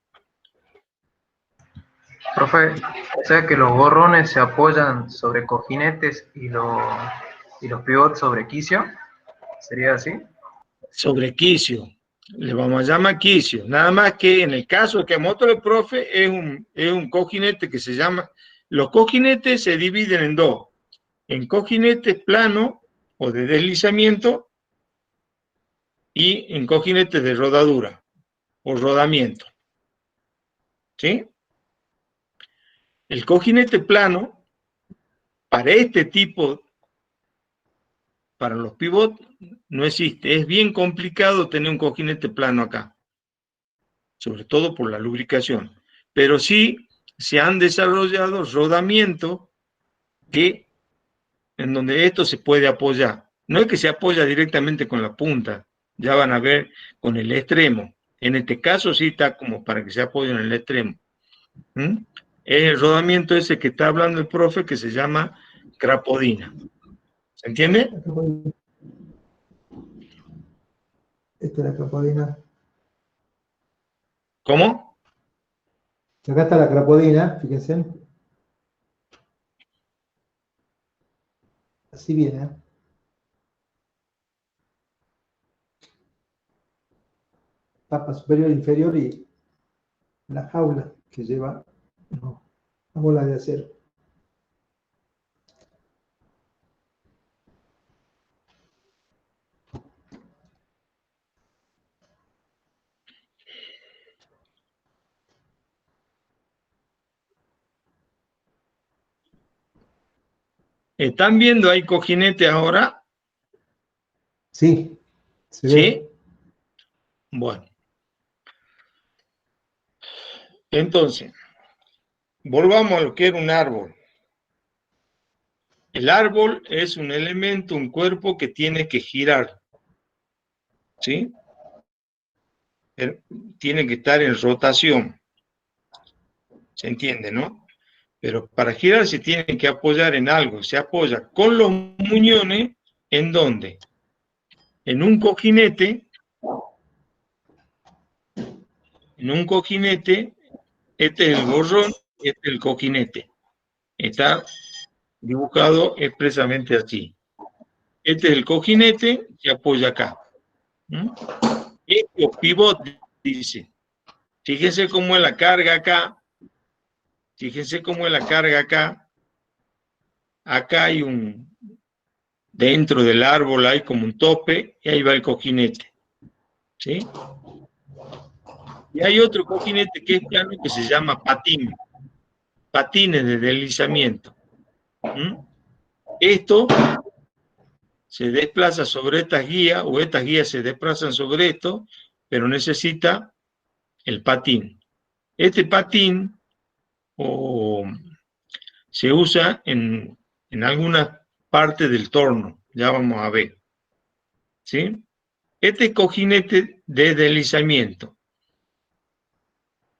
Profe, o sea que los gorrones se apoyan sobre cojinetes y los pivots sobre quicio, ¿sería así?
Sobre quicio. Le vamos a llamar quicio. Nada más que en el caso que mostró el profe es un cojinete que se llama... Los cojinetes se dividen en dos. En cojinetes plano o de deslizamiento y en cojinetes de rodadura o rodamiento. ¿Sí? El cojinete plano, para este tipo, para los pivots, no existe. Es bien complicado tener un cojinete plano acá, sobre todo por la lubricación. Pero sí se han desarrollado rodamientos en donde esto se puede apoyar. No es que se apoya directamente con la punta, ya van a ver con el extremo. En este caso sí está como para que se apoye en el extremo. Es el rodamiento ese que está hablando el profe que se llama crapodina. ¿Se entiende?
Esta es la crapodina.
¿Cómo?
Acá está la crapodina, fíjense. Así viene. Tapa superior, inferior y la jaula que lleva la bola de acero.
¿Están viendo ahí cojinete ahora?
Sí, se ve.
¿Sí? Bueno. Entonces, volvamos a lo que era un árbol. El árbol es un elemento, un cuerpo que tiene que girar. ¿Sí? Tiene que estar en rotación. ¿Se entiende, no? Pero para girar se tiene que apoyar en algo. Se apoya con los muñones, ¿en dónde? En un cojinete. En un cojinete, este es el gorrón, este es el cojinete. Está dibujado expresamente así. Este es el cojinete que apoya acá. Este pivot dice. Fíjense cómo es la carga acá. Fíjense cómo es la carga acá. Acá hay dentro del árbol hay como un tope y ahí va el cojinete. ¿Sí? Y hay otro cojinete que es plano que se llama patín. Patines de deslizamiento. Esto se desplaza sobre estas guías o estas guías se desplazan sobre esto, pero necesita el patín. Este patín se usa en algunas partes del torno, ya vamos a ver. ¿Sí? Este cojinete de deslizamiento.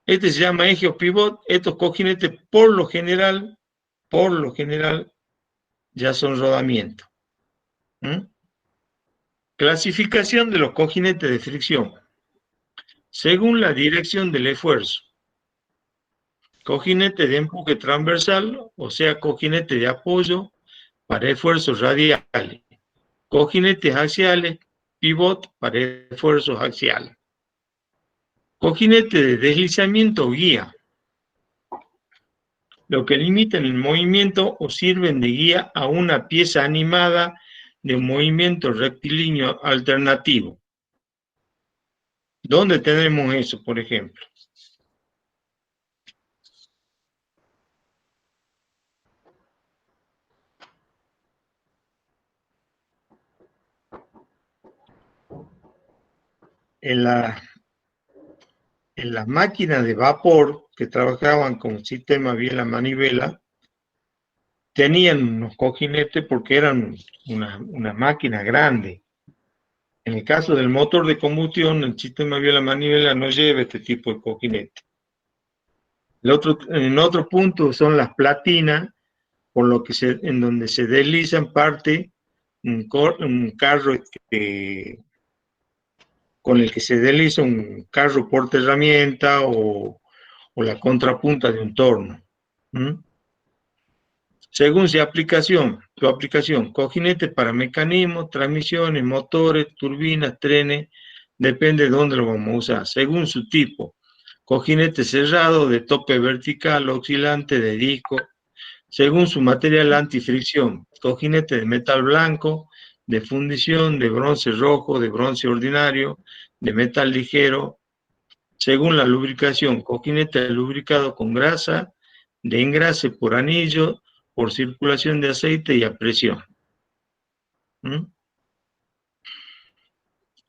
Este se llama eje o pivot. Estos cojinetes por lo general, ya son rodamientos. Clasificación de los cojinetes de fricción. Según la dirección del esfuerzo. Cojinete de empuje transversal, o sea, cojinete de apoyo para esfuerzos radiales. Cojinetes axiales, pivot para esfuerzos axiales. Cojinete de deslizamiento o guía. Lo que limitan el movimiento o sirven de guía a una pieza animada de un movimiento rectilíneo alternativo. ¿Dónde tenemos eso, por ejemplo? En las máquinas de vapor que trabajaban con sistema biela-manivela, tenían unos cojinetes porque eran una máquina grande. En el caso del motor de combustión, el sistema biela-manivela no lleva este tipo de cojinete. En otro punto son las platinas, por lo que en donde se deslizan parte un carro con el que se desliza un carro porta herramienta o la contrapunta de un torno. Según su aplicación, cojinete para mecanismos, transmisiones, motores, turbinas, trenes, depende de dónde lo vamos a usar. Según su tipo, cojinete cerrado, de tope vertical, oscilante, de disco. Según su material antifricción, cojinete de metal blanco, de fundición, de bronce rojo, de bronce ordinario, de metal ligero. Según la lubricación, cojinete lubricado con grasa, de engrase por anillo, por circulación de aceite y a presión.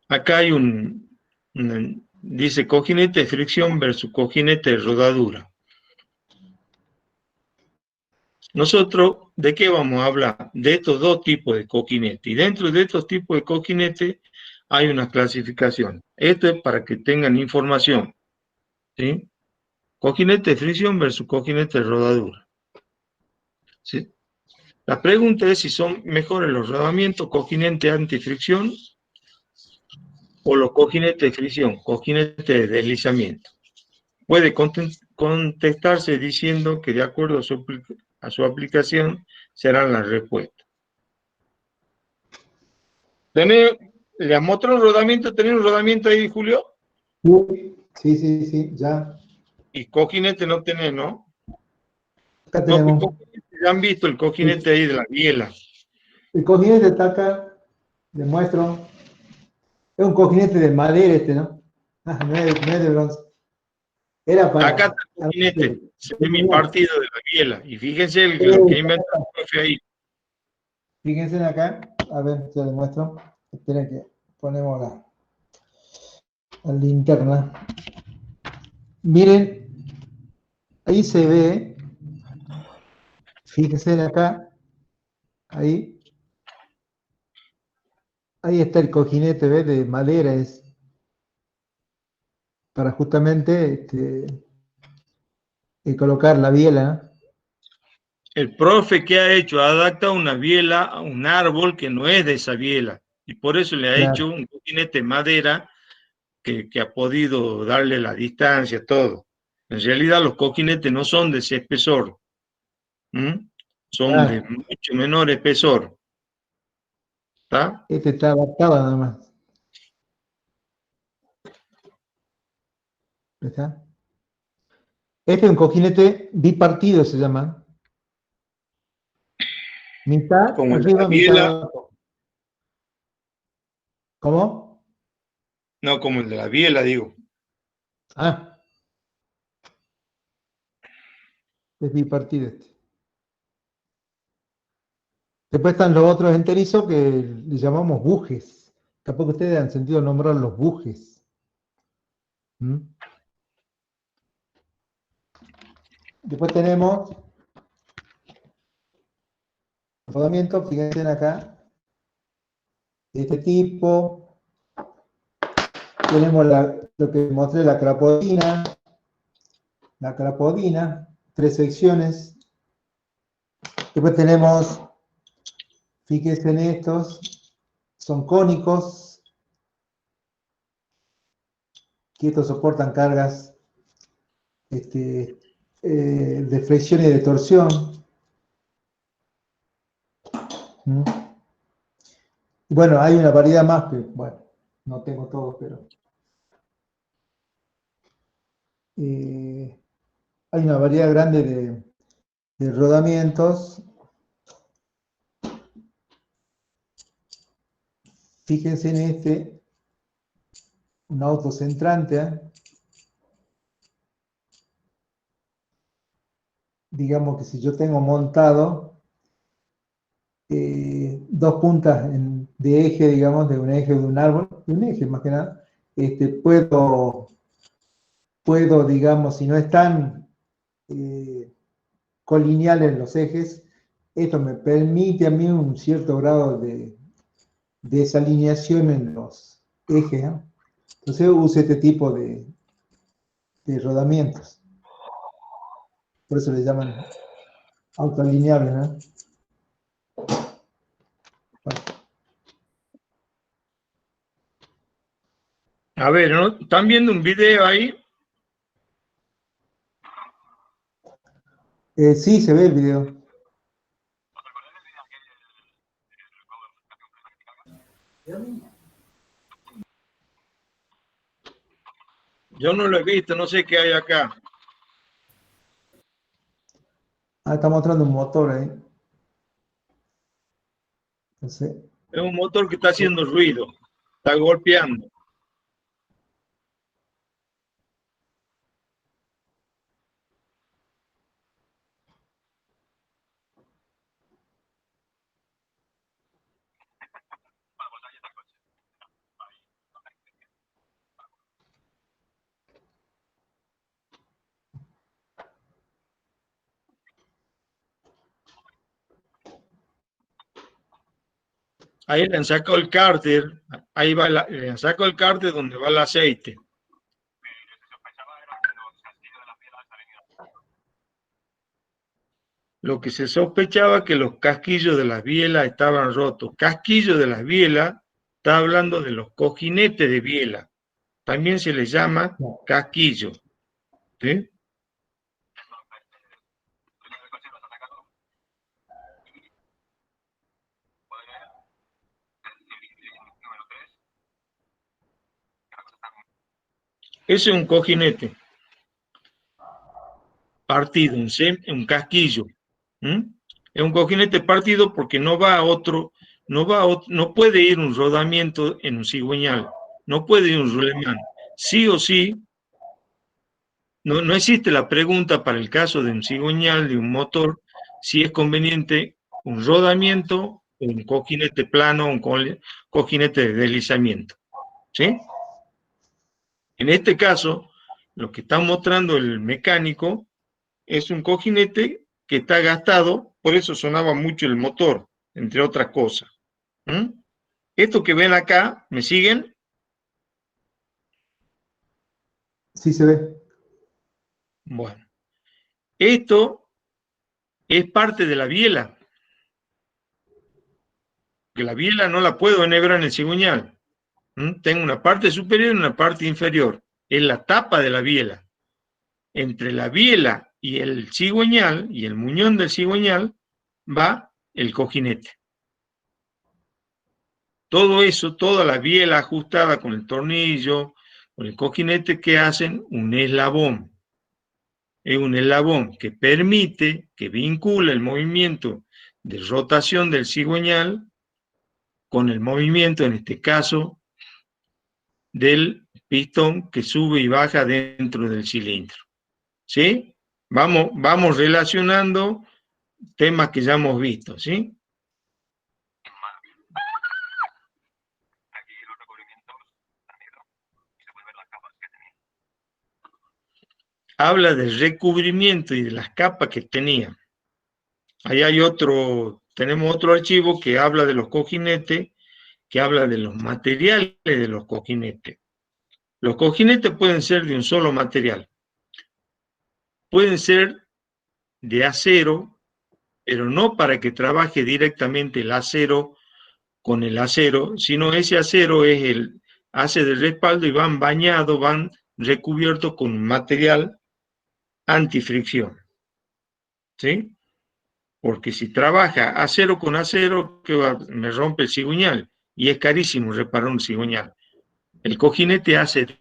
Acá hay dice cojinete de fricción versus cojinete de rodadura. Nosotros, ¿de qué vamos a hablar? De estos dos tipos de cojinetes. Y dentro de estos tipos de cojinetes hay una clasificación. Esto es para que tengan información, ¿sí? Cojinete de fricción versus cojinete de rodadura, ¿sí? La pregunta es si son mejores los rodamientos cojinete antifricción o los cojinetes de fricción, cojinetes de deslizamiento. Puede contestarse diciendo que de acuerdo a su aplicación serán las respuestas. ¿Le mostró un rodamiento? ¿Tenés un rodamiento ahí, Julio?
Sí, ya.
Y cojinete no tenés, ¿no?
Acá
No, pues
tenemos.
ya han visto el cojinete ahí de la biela.
El cojinete está acá, le muestro. Es un cojinete de madera este, ¿no? No es de bronce. Era para...
Acá está el cojinete, semi-partido de la biela. Y fíjense lo que inventó el profe ahí.
Fíjense acá, a ver, te lo muestro. Esperen que ponemos la linterna. Miren, ahí se ve, fíjense acá, ahí está el cojinete, ¿ves? De madera, es para justamente colocar la biela, ¿no?
El profe, ¿qué ha hecho? Ha adaptado una biela a un árbol que no es de esa biela. Y por eso le ha hecho un cojinete de madera que ha podido darle la distancia, todo. En realidad los cojinetes no son de ese espesor. Son de mucho menor espesor. ¿Está?
Este está adaptado nada más. ¿Está? Este es un cojinete bipartido, se llama. Mitad
Como el de
arriba,
la
mitad
biela.
abajo. ¿Cómo?
No, como el de la biela, digo.
Ah. Es bipartido este. Después están los otros enterizos que le llamamos bujes. Capaz que ustedes han sentido nombrar los bujes. Después tenemos rodamiento, fíjense acá, de este tipo. Tenemos lo que mostré, la crapodina. La crapodina, 3 secciones. Después tenemos, fíjense en estos, son cónicos, que estos soportan cargas de flexión y de torsión. Bueno, hay una variedad más, que bueno, no tengo todos, pero hay una variedad grande de rodamientos. Fíjense en este, un autocentrante, digamos que si yo tengo montado dos puntas de eje, digamos, de un eje de un árbol, de un eje más que nada, puedo, digamos, si no están colineales los ejes, esto me permite a mí un cierto grado de desalineación en los ejes, ¿no? Entonces uso este tipo de rodamientos. Por eso le llaman autoalineables, ¿no? Bueno.
A ver, ¿no? ¿Están viendo un video ahí?
Sí, se ve el video.
Yo no lo he visto, no sé qué hay acá.
Ah, está mostrando un motor ahí. Entonces,
Es un motor que está haciendo ruido, está golpeando. Ahí le han sacado el cárter, ahí va le han sacado el cárter donde va el aceite. Lo que se sospechaba que los casquillos de las bielas estaban rotos. Casquillo de las bielas, está hablando de los cojinetes de biela. También se les llama casquillo. ¿Sí? Ese es un cojinete partido, un casquillo. Es un cojinete partido porque no va a otro, no puede ir un rodamiento en un cigüeñal, no puede ir un rulemán. Sí o sí, no existe la pregunta para el caso de un cigüeñal, de un motor, si es conveniente un rodamiento, un cojinete plano, un cojinete de deslizamiento. ¿Sí? En este caso, lo que está mostrando el mecánico es un cojinete que está gastado, por eso sonaba mucho el motor, entre otras cosas. Esto que ven acá, ¿me siguen?
Sí se ve.
Bueno, esto es parte de la biela. Que la biela no la puedo enhebrar en el cigüeñal. Tengo una parte superior y una parte inferior. Es la tapa de la biela. Entre la biela y el cigüeñal, y el muñón del cigüeñal, va el cojinete. Todo eso, toda la biela ajustada con el tornillo, con el cojinete, que hacen un eslabón. Es un eslabón que permite, que vincula el movimiento de rotación del cigüeñal con el movimiento, en este caso, del pistón que sube y baja dentro del cilindro. ¿Sí? Vamos relacionando temas que ya hemos visto, ¿sí? Habla del recubrimiento y de las capas que tenía. Ahí hay tenemos otro archivo que habla de los cojinetes, que habla de los materiales de los cojinetes. Los cojinetes pueden ser de un solo material. Pueden ser de acero, pero no para que trabaje directamente el acero con el acero, sino ese acero hace de respaldo y van bañados, van recubiertos con un material antifricción. ¿Sí? Porque si trabaja acero con acero, me rompe el cigüeñal, y es carísimo reparar un cigüeñal. El cojinete hace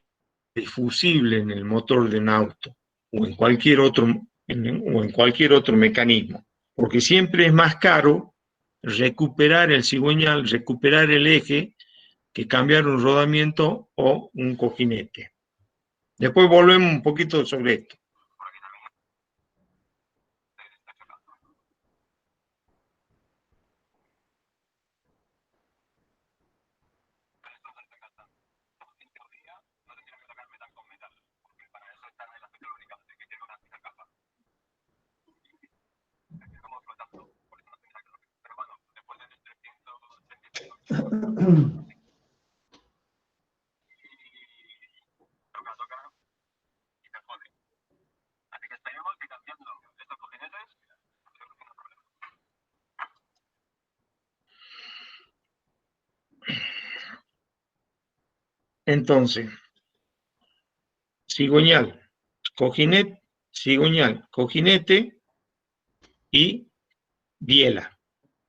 de fusible en el motor de un auto, o en cualquier otro mecanismo, porque siempre es más caro recuperar el cigüeñal, recuperar el eje, que cambiar un rodamiento o un cojinete. Después volvemos un poquito sobre esto. Entonces, cigüeñal, cojinete y biela,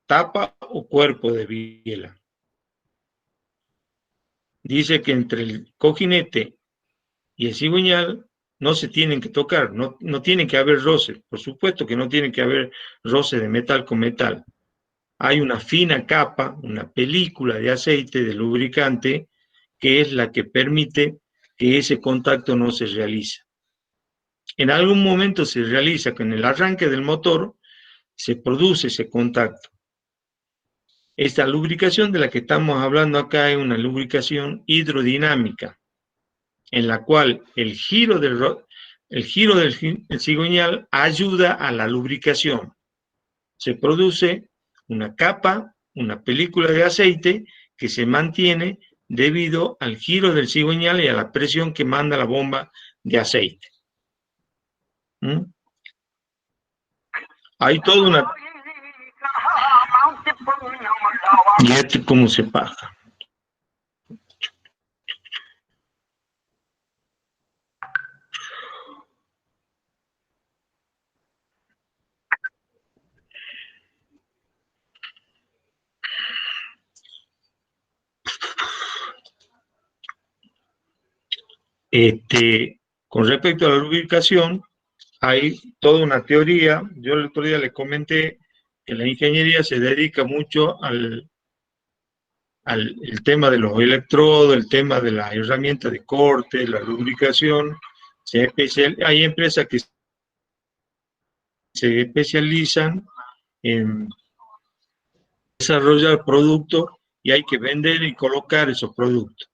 tapa o cuerpo de biela. Dice que entre el cojinete y el cigüeñal no se tienen que tocar, no tiene que haber roce. Por supuesto que no tiene que haber roce de metal con metal. Hay una fina capa, una película de aceite, de lubricante, que es la que permite que ese contacto no se realice. En algún momento se realiza con el arranque del motor, se produce ese contacto. Esta lubricación de la que estamos hablando acá es una lubricación hidrodinámica, en la cual el giro del cigüeñal ayuda a la lubricación. Se produce una capa una película de aceite que se mantiene debido al giro del cigüeñal y a la presión que manda la bomba de aceite. ¿Mm? Hay toda una... Y este cómo se pasa. Con respecto a la lubricación, hay toda una teoría. Yo el otro día le comenté que la ingeniería se dedica mucho al el tema de los electrodos, el tema de las herramientas de corte, la lubricación. Hay empresas que se especializan en desarrollar productos y hay que vender y colocar esos productos.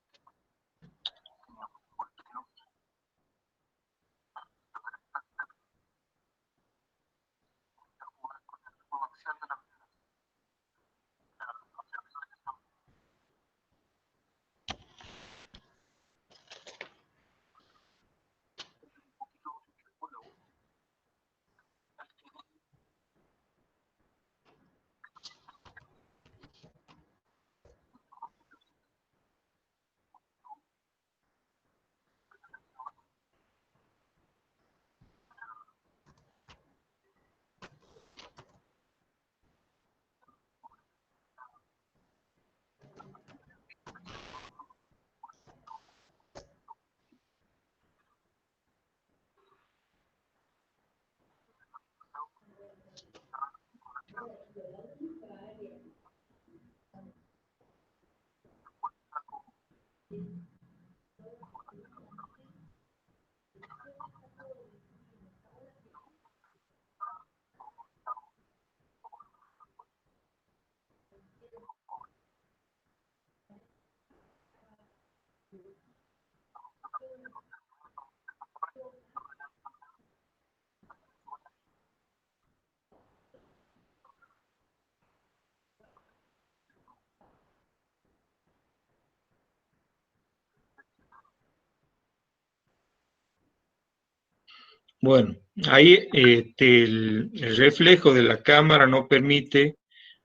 Bueno, ahí el reflejo de la cámara no permite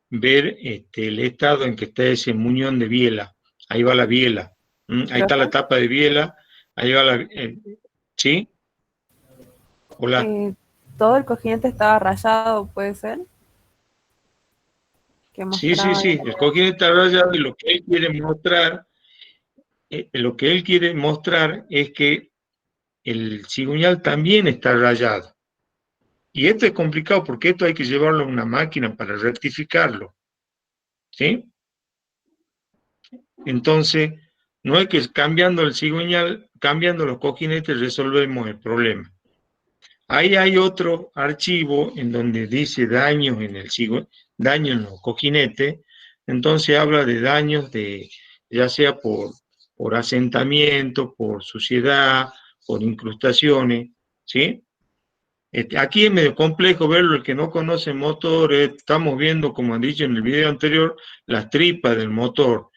ver el estado en que está ese muñón de biela. Ahí va la biela. Ahí está la tapa de biela. Ahí va la... ¿Sí? Hola.
Todo el cojinete estaba rayado, ¿puede ser?
Sí. El cojinete está rayado y lo que él quiere mostrar es que el cigüeñal también está rayado. Y esto es complicado porque esto hay que llevarlo a una máquina para rectificarlo. ¿Sí? Entonces, no es que cambiando el cigüeñal, cambiando los cojinetes, resolvemos el problema. Ahí hay otro archivo en donde dice daños en el daños en los cojinetes. Entonces habla de daños ya sea por asentamiento, por suciedad, por incrustaciones, ¿sí? Aquí es medio complejo verlo, el que no conoce motor, estamos viendo, como han dicho en el video anterior, las tripas del motor.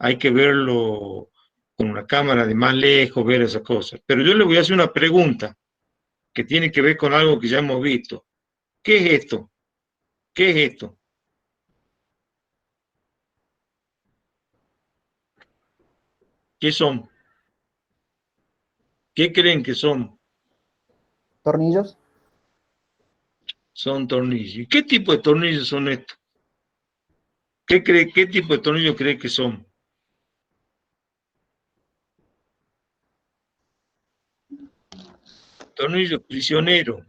Hay que verlo con una cámara de más lejos, ver esas cosas. Pero yo le voy a hacer una pregunta que tiene que ver con algo que ya hemos visto. ¿Qué es esto? ¿Qué es esto? ¿Qué son? ¿Qué creen que son?
¿Tornillos?
Son tornillos. ¿Y qué tipo de tornillos son estos? ¿Qué tipo de tornillos cree que son? Tornillos prisioneros.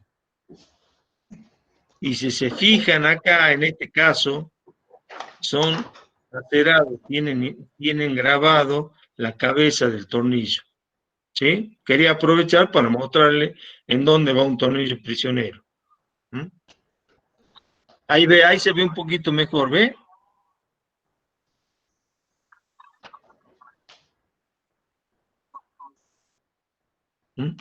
Y si se fijan acá, en este caso, son lacerados, tienen grabado la cabeza del tornillo. ¿Sí? Quería aprovechar para mostrarle en dónde va un tornillo prisionero. Ahí se ve un poquito mejor, ¿ve?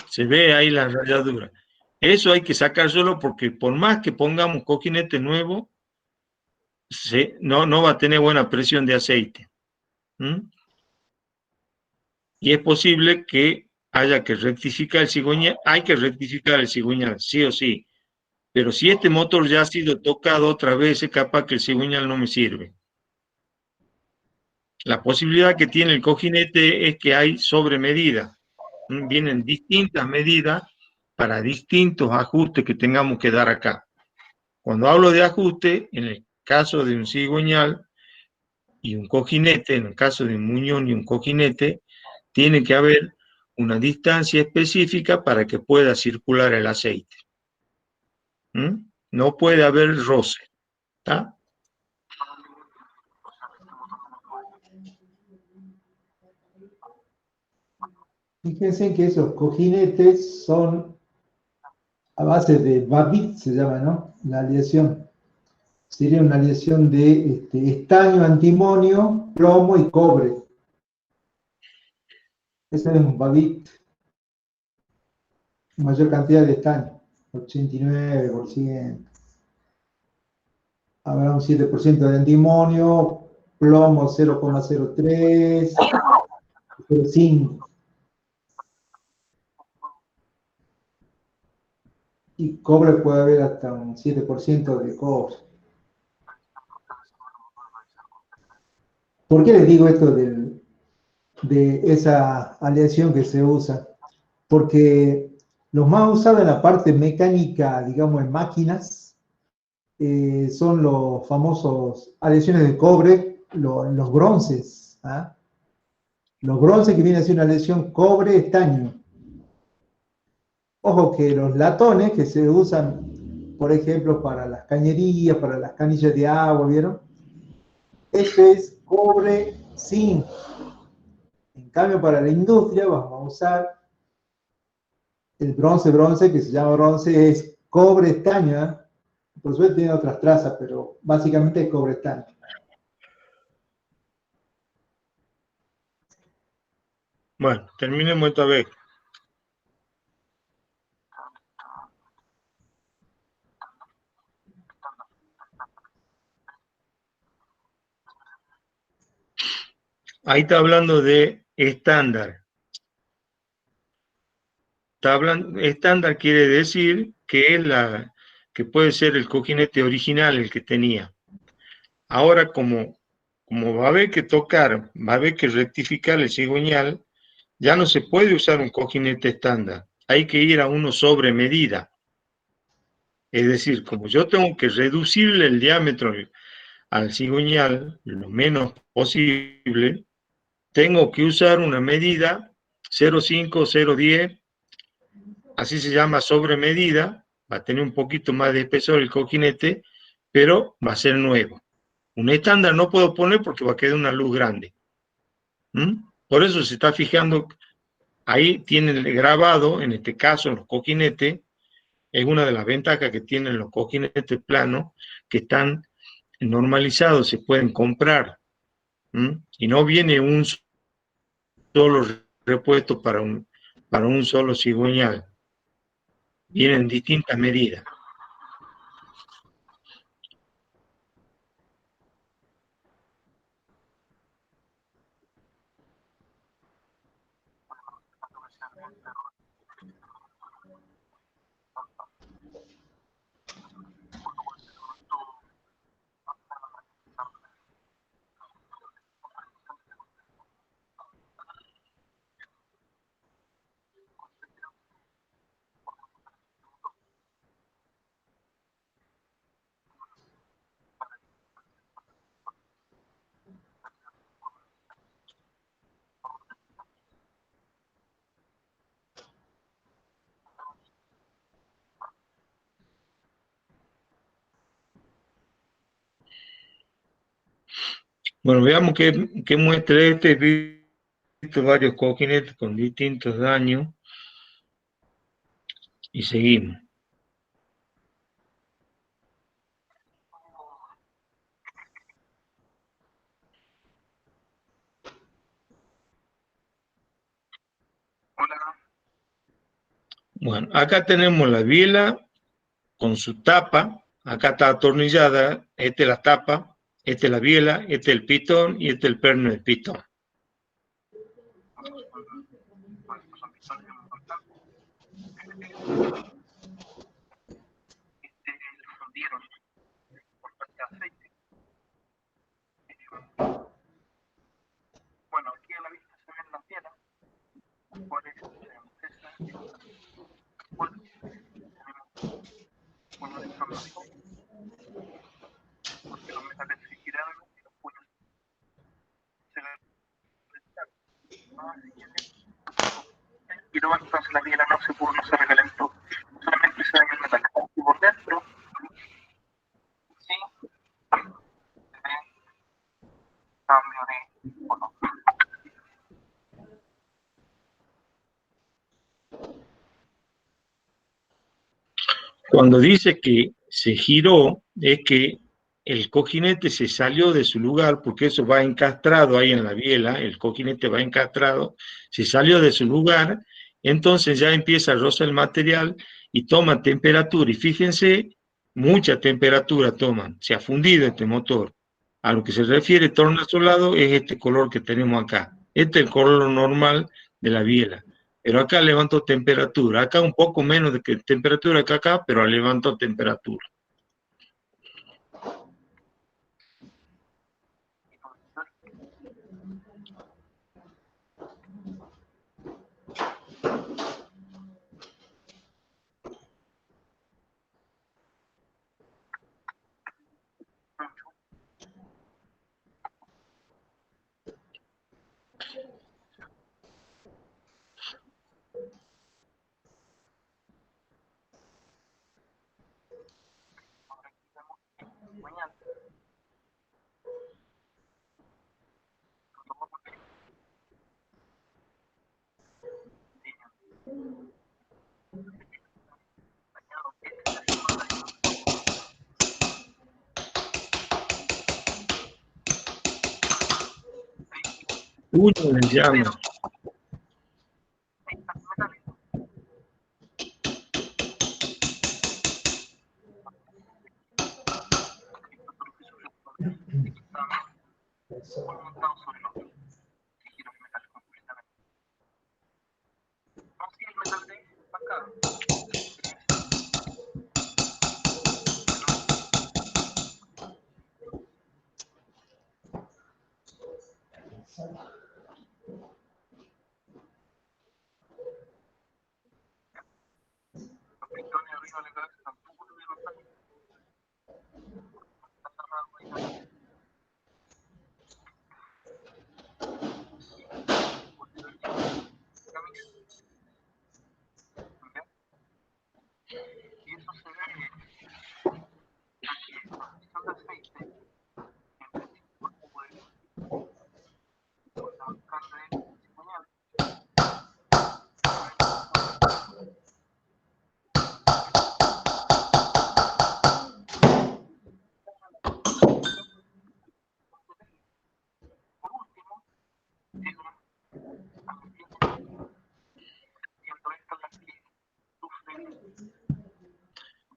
Se ve ahí la rayadura. Eso hay que sacárselo porque por más que pongamos cojinete nuevo, no va a tener buena presión de aceite. Y es posible que haya que rectificar el cigüeñal. Hay que rectificar el cigüeñal, sí o sí. Pero si este motor ya ha sido tocado otra vez, es capaz que el cigüeñal no me sirve. La posibilidad que tiene el cojinete es que hay sobremedida. Vienen distintas medidas para distintos ajustes que tengamos que dar acá. Cuando hablo de ajuste, en el caso de un cigüeñal y un cojinete, en el caso de un muñón y un cojinete, tiene que haber una distancia específica para que pueda circular el aceite. No puede haber roce. ¿Está?
Fíjense que esos cojinetes son a base de Babbitt, se llama, ¿no? La aleación. Sería una aleación de estaño, antimonio, plomo y cobre. Ese es un Babbitt. Mayor cantidad de estaño, 89%. Habrá un 7% de antimonio, plomo 0,03, 0,5. Y cobre puede haber hasta un 7% de cobre. ¿Por qué les digo esto de esa aleación que se usa? Porque los más usados en la parte mecánica, digamos en máquinas, son los famosos aleaciones de cobre, los bronces. ¿Ah? Los bronces que vienen a ser una aleación cobre-estaño. Ojo que los latones que se usan, por ejemplo, para las cañerías, para las canillas de agua, ¿vieron? Este es cobre-zinc. En cambio, para la industria vamos a usar el bronce, que se llama bronce, es cobre-estaño. ¿Eh? Por suerte tiene otras trazas, pero básicamente es cobre-estaño.
Bueno, terminemos esta vez. Ahí está hablando de estándar. Estándar quiere decir que es que puede ser el cojinete original el que tenía. Ahora, como va a haber que tocar, va a haber que rectificar el cigüeñal, ya no se puede usar un cojinete estándar. Hay que ir a uno sobre medida. Es decir, como yo tengo que reducirle el diámetro al cigüeñal lo menos posible, tengo que usar una medida 0,5, 0,10, así se llama sobre medida, va a tener un poquito más de espesor el cojinete, pero va a ser nuevo. Un estándar no puedo poner porque va a quedar una luz grande. Por eso se está fijando, ahí tiene el grabado, en este caso los cojinetes, es una de las ventajas que tienen los cojinetes planos, que están normalizados, se pueden comprar. Y no viene un solo repuesto para un solo cigüeñal. Vienen distintas medidas. Bueno, veamos qué muestra este. He visto varios cojinetes con distintos daños. Y seguimos. Bueno, acá tenemos la biela con su tapa. Acá está atornillada. Esta es la tapa. Esta es la biela, este es el pitón y este es el perno del pitón.
Bueno, aquí a la vista se ven las bielas. ¿Cuáles tenemos? Esa y otra. Bueno, tenemos uno de información, porque los metales se giraron y los puños se ven. Y luego entonces la biela no se recalentó, solamente se ve el metal. Y por dentro, sí, se ve cambio de color.
Cuando dice que se giró, es que el cojinete se salió de su lugar, porque eso va encastrado ahí en la biela, el cojinete va encastrado, se salió de su lugar, entonces ya empieza a rozar el material y toma temperatura, y fíjense, mucha temperatura toman, se ha fundido este motor. A lo que se refiere tornasolado es este color que tenemos acá. Este es el color normal de la biela. Pero acá levantó temperatura, acá un poco menos de temperatura que acá, pero levantó temperatura. Puño de llama.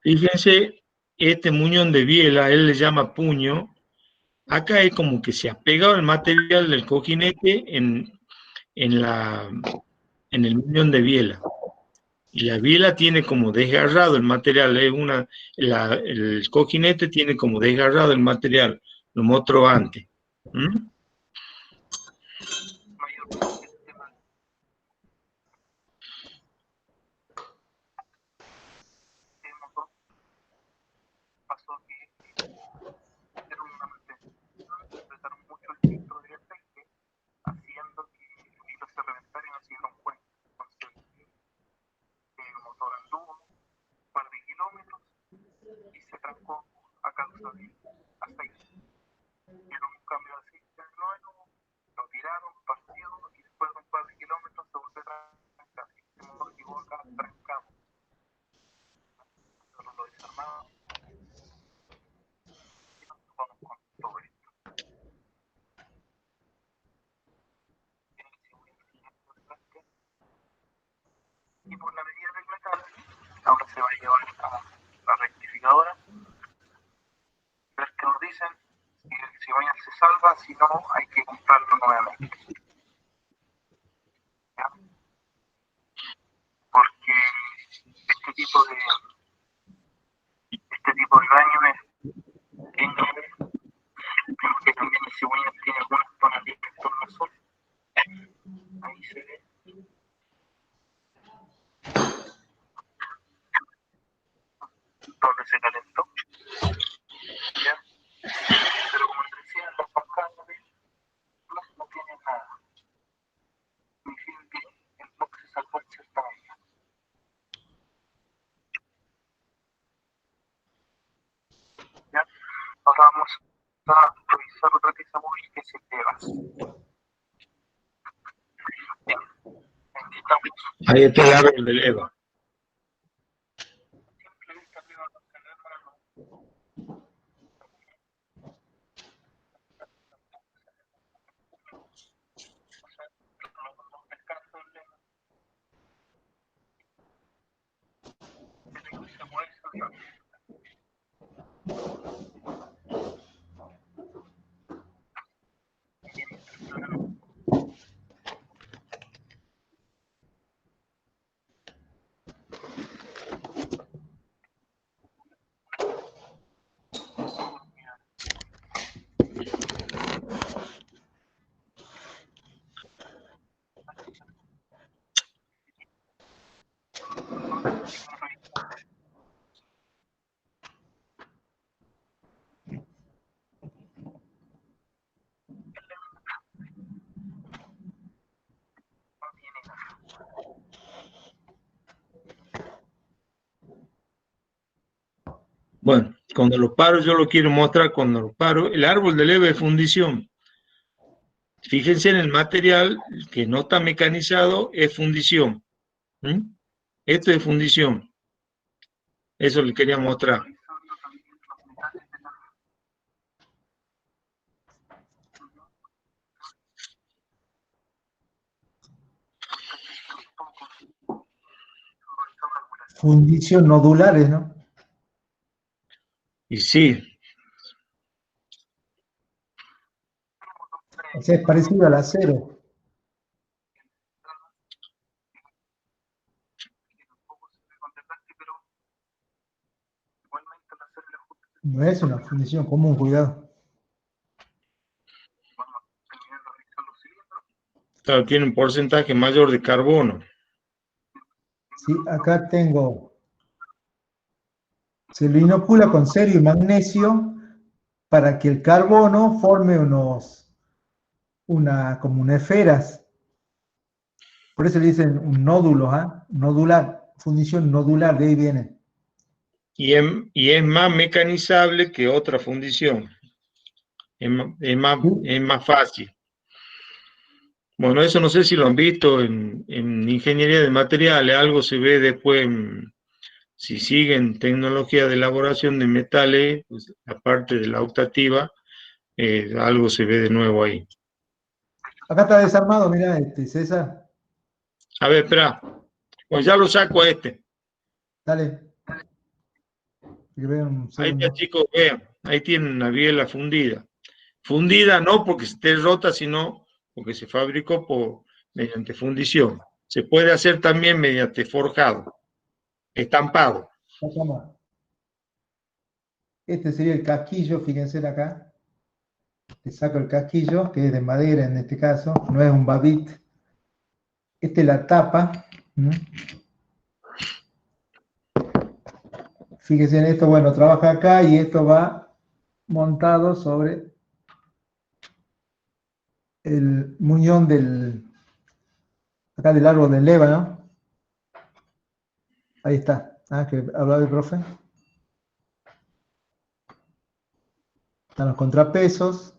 Fíjense, este muñón de biela, él le llama puño. Acá es como que se ha pegado el material del cojinete en el muñón de biela. Y la biela tiene como desgarrado el material, el cojinete tiene como desgarrado el material, lo mostró antes. ¿Mm?
Haciendo que el hilo se reventara y no se dieron cuenta. Entonces, el motor anduvo un par de kilómetros y se trancó a causa de aceite. Dieron un cambio de aceite nuevo, lo tiraron, partió y después de un par de kilómetros se volvió a trancar. Este motor llegó acá trancado. Nosotros lo desarmamos y nos topamos con todo esto. Y por la medida del metal, ahora se va a llevar a la rectificadora. Ver qué nos dicen, si salva, si no hay que comprarlo nuevamente. ¿Ya? Porque este tipo de daño es grave, porque también el cigüeñal tiene algunas tonalidades con razón. Ahí se ve. Donde se calentó. ¿Ya? Pero como les decía, las pancadas no tienen nada. Significa que el bug se salvó en cierta medida. ¿Ya? Ahora vamos a revisar otra pieza móvil que es el Tebas. Bien. Aquí estamos.
Ahí está el árbol del EVA.
Simplemente arriba no tener mano. O sea, no descanso el lema. Tiene que se mueve arriba.
Bueno, cuando lo paro, yo lo quiero mostrar cuando lo paro. El árbol del EVA es fundición. Fíjense en el material que no está mecanizado, es fundición. ¿Mm? Esto es fundición. Eso le quería mostrar.
Fundición nodulares, ¿no?
Y sí,
O sea, es parecido al acero. No es una fundición común, cuidado.
claro, tiene un porcentaje mayor de carbono.
Sí, acá tengo. Se lo inocula con cerio y magnesio para que el carbono forme como unas esferas. Por eso le dicen un nódulo, ¿ah? Nodular, fundición nodular, de ahí viene.
Y es más mecanizable que otra fundición. Es más fácil. Bueno, eso no sé si lo han visto en ingeniería de materiales, algo se ve después, si siguen tecnología de elaboración de metales, pues, aparte de la optativa, algo se ve de nuevo ahí.
Acá está desarmado, mirá, César.
A ver, espera, pues ya lo saco a este.
Dale. Que vean un
Ahí
segundo.
está, chicos, vean, ahí tienen una biela fundida. Fundida no porque esté rota, sino porque se fabricó mediante fundición. Se puede hacer también mediante forjado, estampado.
Este sería el casquillo, fíjense acá. Le saco el casquillo, que es de madera en este caso, no es un babit. Esta es la tapa. Fíjense en esto, bueno, trabaja acá y esto va montado sobre el muñón acá del árbol del leva, ¿no? Ahí está, que hablaba el profe. Están los contrapesos.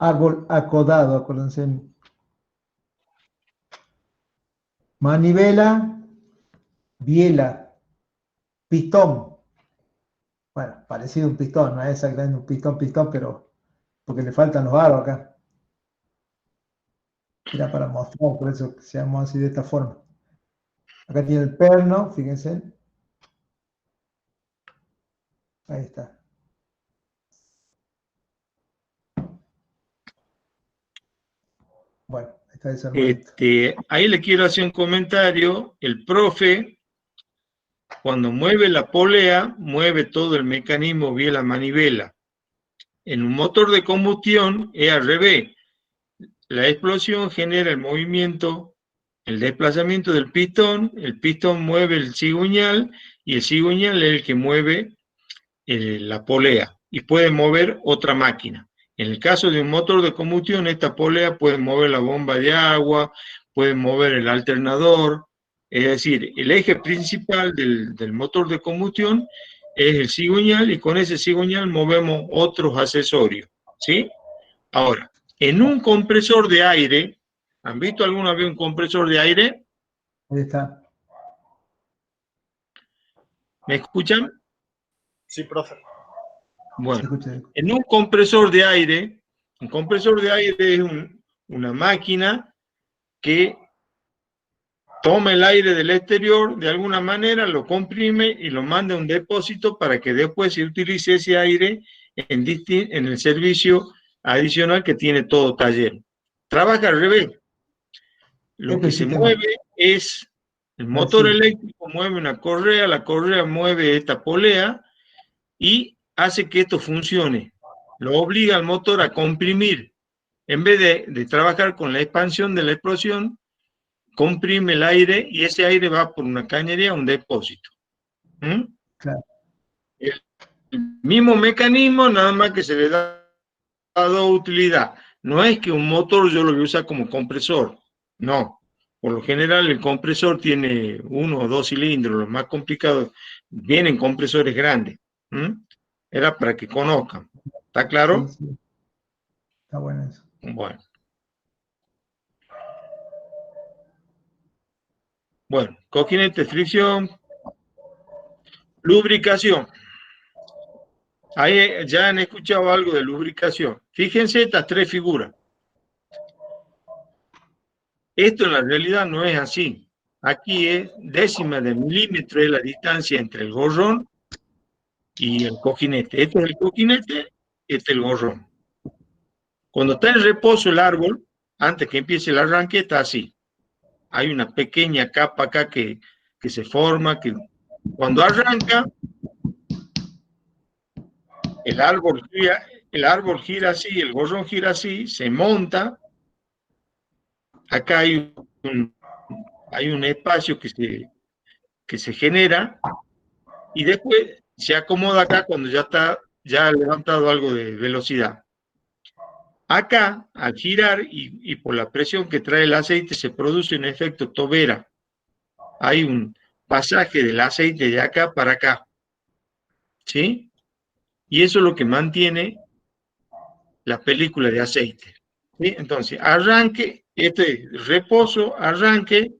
Árbol acodado, acuérdense. Manivela, biela, pistón. Bueno, parecido a un pistón, no es exactamente un pistón, pero porque le faltan los aros acá. Era para mostrar, por eso se llama así de esta forma. Acá tiene el perno, fíjense. Ahí está. Bueno, está desarmadito.
Ahí le quiero hacer un comentario. El profe, cuando mueve la polea, mueve todo el mecanismo vía la manivela. En un motor de combustión es al revés. La explosión genera el movimiento, el desplazamiento del pistón, el pistón mueve el cigüeñal y el cigüeñal es el que mueve la polea y puede mover otra máquina. En el caso de un motor de combustión, esta polea puede mover la bomba de agua, puede mover el alternador, es decir, el eje principal del motor de combustión es el cigüeñal y con ese cigüeñal movemos otros accesorios, ¿sí? Ahora, en un compresor de aire, ¿han visto alguna vez un compresor de aire?
Ahí está.
¿Me escuchan?
Sí, profe.
Bueno, en un compresor de aire es una máquina que toma el aire del exterior, de alguna manera lo comprime y lo manda a un depósito para que después se utilice ese aire en el servicio adicional que tiene todo taller. Trabaja al revés. Lo que se mueve es el motor eléctrico, mueve una correa, la correa mueve esta polea y hace que esto funcione. Lo obliga al motor a comprimir. En vez de trabajar con la expansión de la explosión, comprime el aire y ese aire va por una cañería a un depósito.
Claro.
El mismo mecanismo, nada más que se le da dos utilidad. No es que un motor yo lo voy a usar como compresor, no. Por lo general el compresor tiene 1 o 2 cilindros, los más complicados vienen compresores grandes. Era para que conozcan. ¿Está claro?
Sí, sí. Está bueno eso.
Bueno. Bueno, cojinete, fricción, lubricación. Ahí ya han escuchado algo de lubricación. Fíjense estas tres figuras. Esto en la realidad no es así. Aquí es décima de milímetro es la distancia entre el gorrón y el cojinete. Este es el cojinete, este es el gorrón. Cuando está en reposo el árbol, antes que empiece el arranque, está así. Hay una pequeña capa acá que se forma, que cuando arranca, el árbol gira así, el gorrón gira así, se monta. Acá hay un espacio que se genera y después se acomoda acá cuando ya ha levantado algo de velocidad. Acá, al girar y por la presión que trae el aceite, se produce un efecto tobera. Hay un pasaje del aceite de acá para acá. ¿Sí? Y eso es lo que mantiene la película de aceite. ¿Sí? Entonces, arranque, reposo, arranque,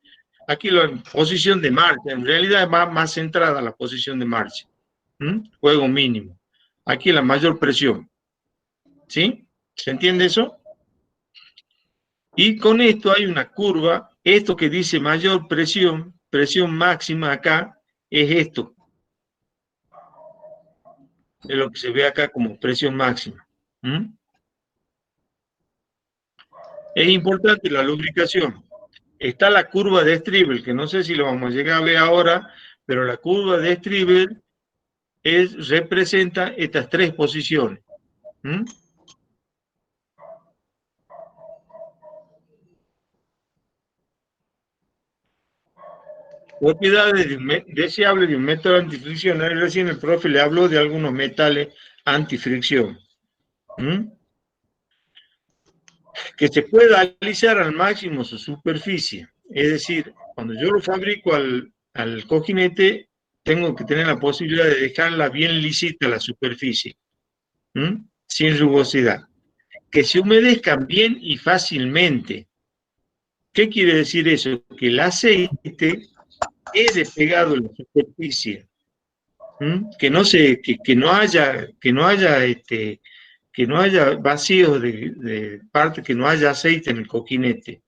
aquí la posición de marcha, en realidad va más centrada la posición de marcha. Juego mínimo. Aquí la mayor presión. ¿Sí? ¿Se entiende eso? Y con esto hay una curva, esto que dice mayor presión, presión máxima acá, es esto. Es lo que se ve acá como presión máxima. Es importante la lubricación. Está la curva de Stribel, que no sé si lo vamos a llegar a ver ahora, pero la curva de Stribel representa estas tres posiciones. Propiedades deseables de un método antifriccional. Recién el profe le habló de algunos metales antifricción. Que se pueda alisar al máximo su superficie. Es decir, cuando yo lo fabrico al cojinete, tengo que tener la posibilidad de dejarla bien lisita la superficie, sin rugosidad. Que se humedezcan bien y fácilmente. ¿Qué quiere decir eso? Que el aceite quede pegado en la superficie, que no haya vacíos de parte, que no haya aceite en el cojinete,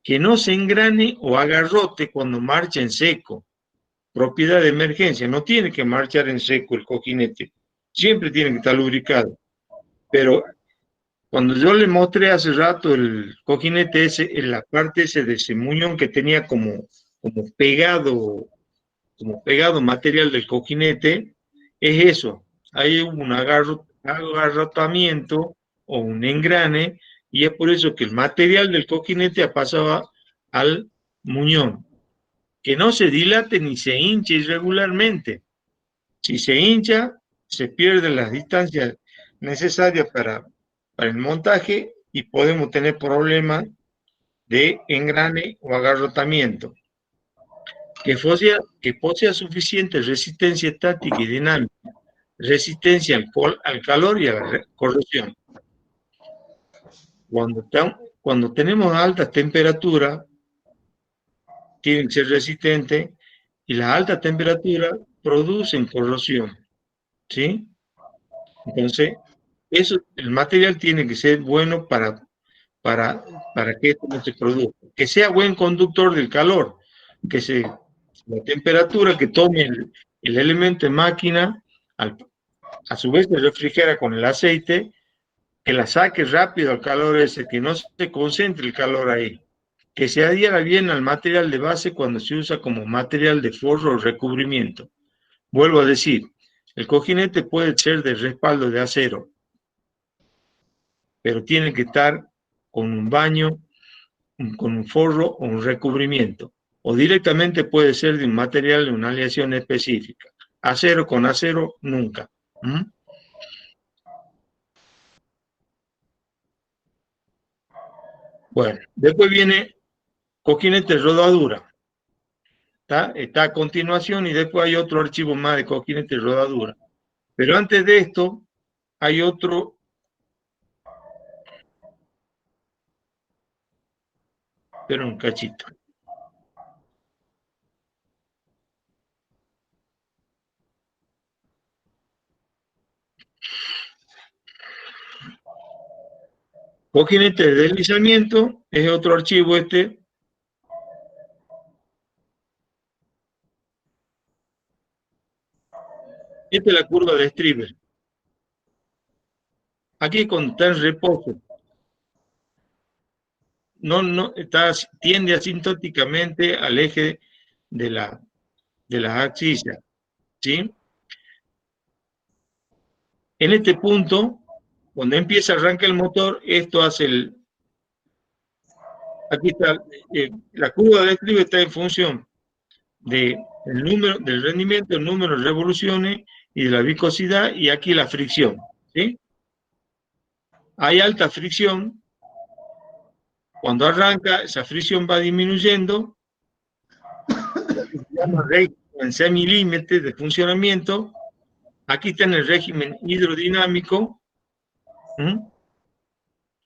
que no se engrane o agarrote cuando marcha en seco. Propiedad de emergencia, no tiene que marchar en seco el cojinete, siempre tiene que estar lubricado, pero Cuando yo le mostré hace rato el cojinete ese, en la parte ese de ese muñón que tenía como pegado material del cojinete, es eso. Hay un agarrotamiento o un engrane, y es por eso que el material del cojinete pasaba al muñón. Que no se dilate ni se hinche irregularmente. Si se hincha, se pierden las distancias necesarias para el montaje y podemos tener problemas de engrane o agarrotamiento. Que posea suficiente resistencia estática y dinámica, resistencia al calor y a la corrosión. Cuando tenemos altas temperaturas, tienen que ser resistentes, y las altas temperaturas producen corrosión, ¿sí? Entonces, el material tiene que ser bueno para que esto no se produzca. Que sea buen conductor del calor, la temperatura que tome el elemento en máquina, a su vez se refrigera con el aceite, que la saque rápido al calor ese, que no se concentre el calor ahí, que se adhiera bien al material de base cuando se usa como material de forro o recubrimiento. Vuelvo a decir, el cojinete puede ser de respaldo de acero, pero tiene que estar con un baño, con un forro o un recubrimiento. O directamente puede ser de un material de una aleación específica. Acero con acero, nunca. Bueno, después viene cojinete rodadura. Está a continuación, y después hay otro archivo más de cojinete rodadura. Pero antes de esto, hay otro. Espera un cachito. Cojinete de deslizamiento es otro archivo este. Esta es la curva de Strieber. Aquí cuando está en reposo, tiende asintóticamente al eje de las axis, ¿sí? En este punto, cuando empieza a arrancar el motor, esto hace aquí está, la curva de Strieber está en función del rendimiento, el número de revoluciones y de la viscosidad, y aquí la fricción, ¿sí? Hay alta fricción. Cuando arranca, esa fricción va disminuyendo, se llama régimen semilímite de funcionamiento. Aquí está en el régimen hidrodinámico,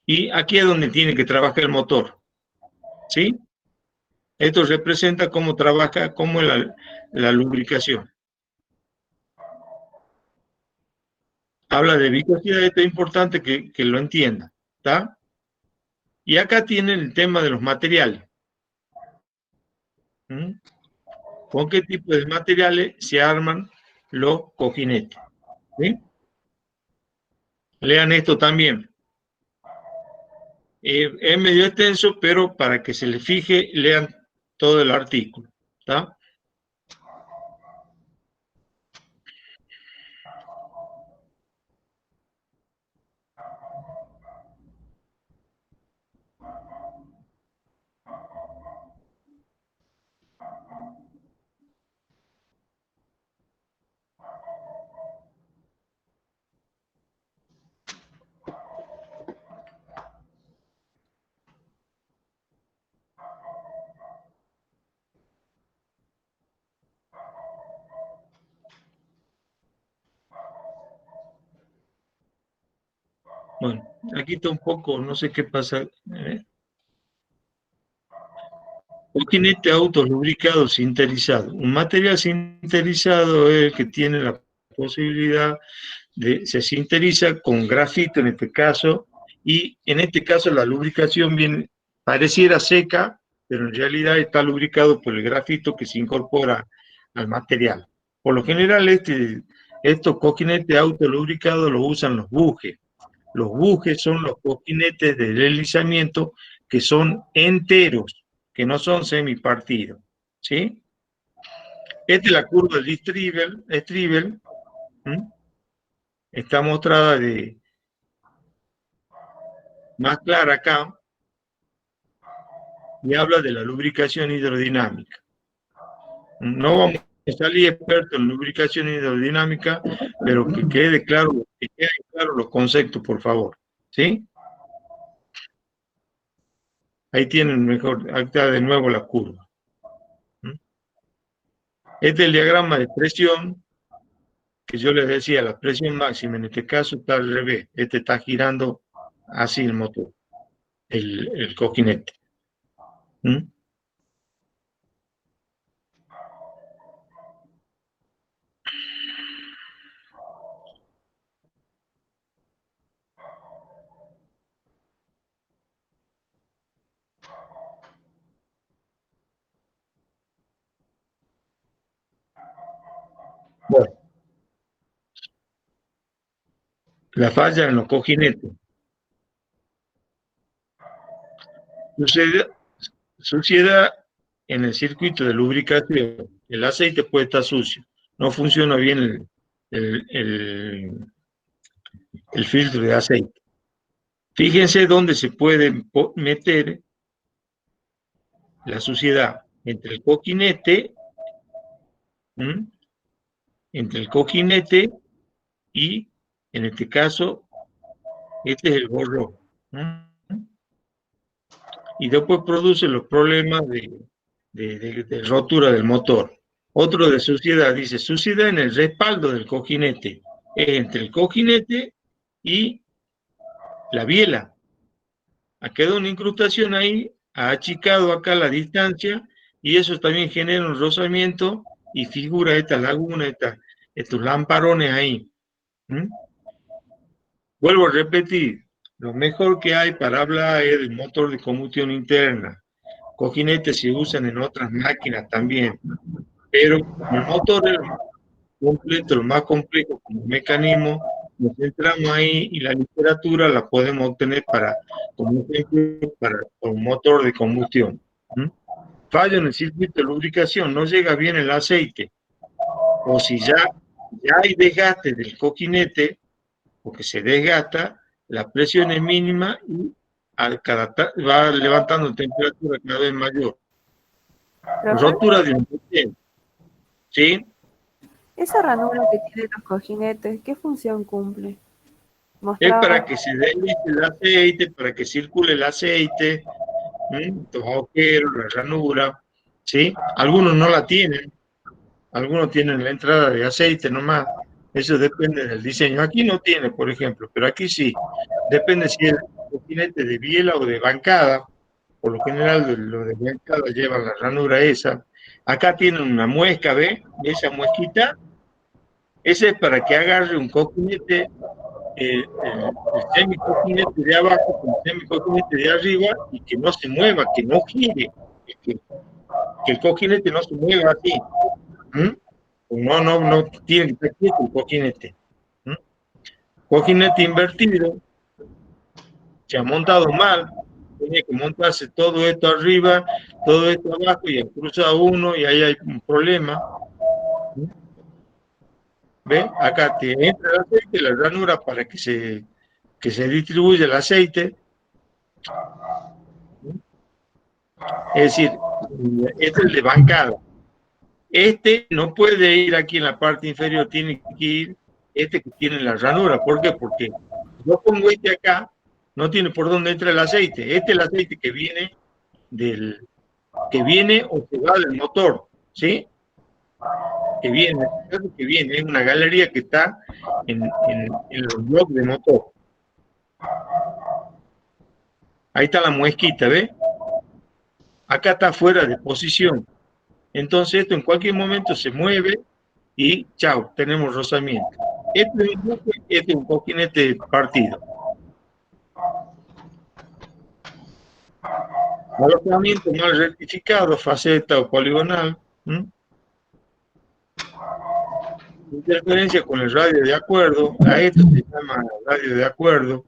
y aquí es donde tiene que trabajar el motor, ¿sí? Esto representa cómo trabaja, cómo la lubricación. Habla de viscosidad, esto es importante que lo entienda, ¿está? Y acá tienen el tema de los materiales. ¿Con qué tipo de materiales se arman los cojinetes? ¿Sí? Lean esto también. Es medio extenso, pero para que se les fije, lean todo el artículo. ¿Está? Bueno, aquí está un poco, no sé qué pasa. Cojinete autolubricado sinterizado. Un material sinterizado es el que tiene la posibilidad se sinteriza con grafito en este caso, y en este caso la lubricación pareciera seca, pero en realidad está lubricado por el grafito que se incorpora al material. Por lo general estos cojinetes autolubricados los usan los bujes. Los bujes son los cojinetes de deslizamiento que son enteros, que no son semipartidos, ¿sí? Esta es la curva del Stribel, está mostrada más clara acá, y habla de la lubricación hidrodinámica. No vamos a salir expertos en lubricación hidrodinámica, pero que queden claros los conceptos, por favor, ¿sí? Ahí tienen mejor, ahí está de nuevo la curva. Este es el diagrama de presión, que yo les decía, la presión máxima en este caso está al revés. Este está girando así el motor, el cojinete. Bueno, la falla en los cojinetes. Suciedad en el circuito de lubricación. El aceite puede estar sucio. No funciona bien el filtro de aceite. Fíjense dónde se puede meter la suciedad entre el cojinete, y, en este caso, este es el borrón. Y después produce los problemas de rotura del motor. Otro de suciedad, dice suciedad en el respaldo del cojinete. Es entre el cojinete y la biela. Ha quedado una incrustación ahí, ha achicado acá la distancia, y eso también genera un rozamiento y figura esta laguna, estos lamparones ahí. Vuelvo a repetir, lo mejor que hay para hablar es del motor de combustión interna. Cojinetes se usan en otras máquinas también, pero el motor es completo, lo más complejo como mecanismo, nos centramos ahí y la literatura la podemos obtener como ejemplo para un motor de combustión. Fallo en el circuito de lubricación, no llega bien el aceite, o si ya hay desgaste del cojinete, porque se desgasta, la presión es mínima y va levantando temperatura cada vez mayor. Rotura de un cojinete, ¿sí?
Esa ranura que tienen los cojinetes, ¿qué función cumple?
Es para que se deslice el aceite, para que circule el aceite, los agujeros, la ranura, ¿sí? Algunos no la tienen, algunos tienen la entrada de aceite nomás, eso depende del diseño. Aquí no tiene, por ejemplo, pero aquí sí, depende si es cojinete de biela o de bancada. Por lo general, lo de bancada lleva la ranura esa. Acá tienen una muesca, ¿ve? Esa muesquita, esa es para que agarre un cojinete, el semicojinete de abajo con el semicojinete de arriba, y que no se mueva, que no gire, que el cojinete no se mueva así. No tiene que estar quieto el cojinete. Cojinete invertido, se ha montado mal, tiene que montarse todo esto arriba, todo esto abajo, y cruza uno y ahí hay un problema. ¿Ve? Acá te entra el aceite, la ranura para que se distribuya el aceite. Es decir, este es el de bancada. Este no puede ir aquí en la parte inferior, tiene que ir este que tiene la ranura. ¿Por qué? Porque yo pongo este acá, no tiene por dónde entra el aceite. Este es el aceite que viene o se va del motor, ¿sí? Que viene, es una galería que está en los bloques de motor. Ahí está la muesquita, ¿ves? Acá está fuera de posición. Entonces esto en cualquier momento se mueve y chao, tenemos rozamiento. Este es un cojinete partido. Alojamiento mal rectificado, faceta o poligonal. Interferencia con el radio de acuerdo. A esto se llama radio de acuerdo.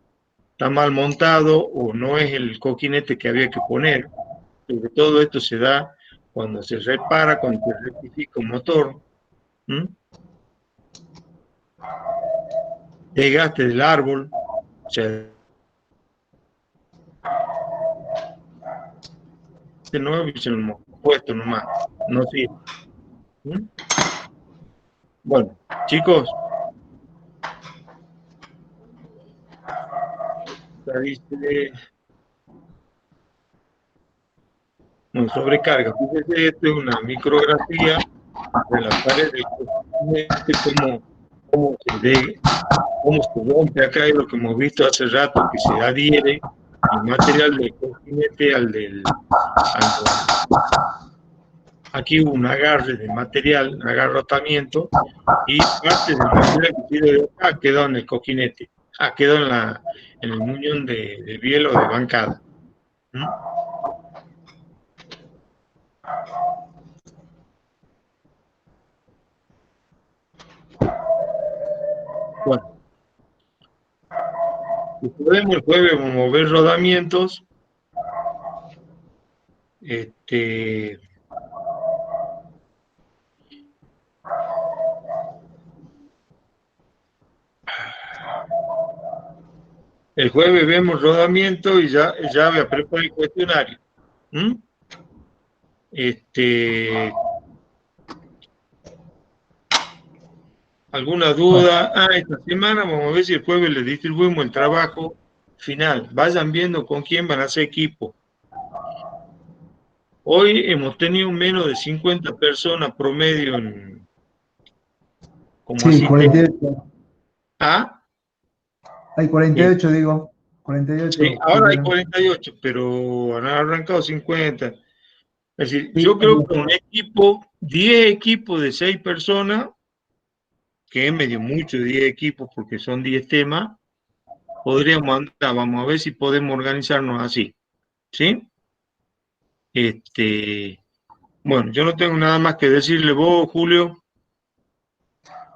está mal montado o no es el coquinete que había que poner. Porque todo esto se da cuando se repara, cuando se rectifica un motor. Desgaste del árbol, o sea, de nuevo y se lo hemos puesto nomás, no sirve. Bueno, chicos, dice, no, sobrecarga. Fíjense, esto es una micrografía de la pared del coquinete, cómo se rompe acá, es lo que hemos visto hace rato, que se adhiere el material del coquinete aquí hubo un agarre de material, un agarrotamiento, y parte del material que tiene de acá quedó en el coquinete, quedó en el muñón de biel o de bancada. Bueno, si podemos, el jueves vamos a ver rodamientos. El jueves vemos rodamiento y ya voy a preparar el cuestionario. ¿Alguna duda? Esta semana vamos a ver si el jueves les distribuimos el trabajo final. Vayan viendo con quién van a hacer equipo. Hoy hemos tenido menos de 50 personas promedio como
sí, 48. Hay 48, digo. 48.
Sí, ahora hay 48, pero han arrancado 50. Es decir, yo creo que un equipo, 10 equipos de 6 personas, que es medio mucho 10 equipos porque son 10 temas, podríamos andar, vamos a ver si podemos organizarnos así. ¿Sí? Bueno, yo no tengo nada más que decirle. ¿Vos, Julio?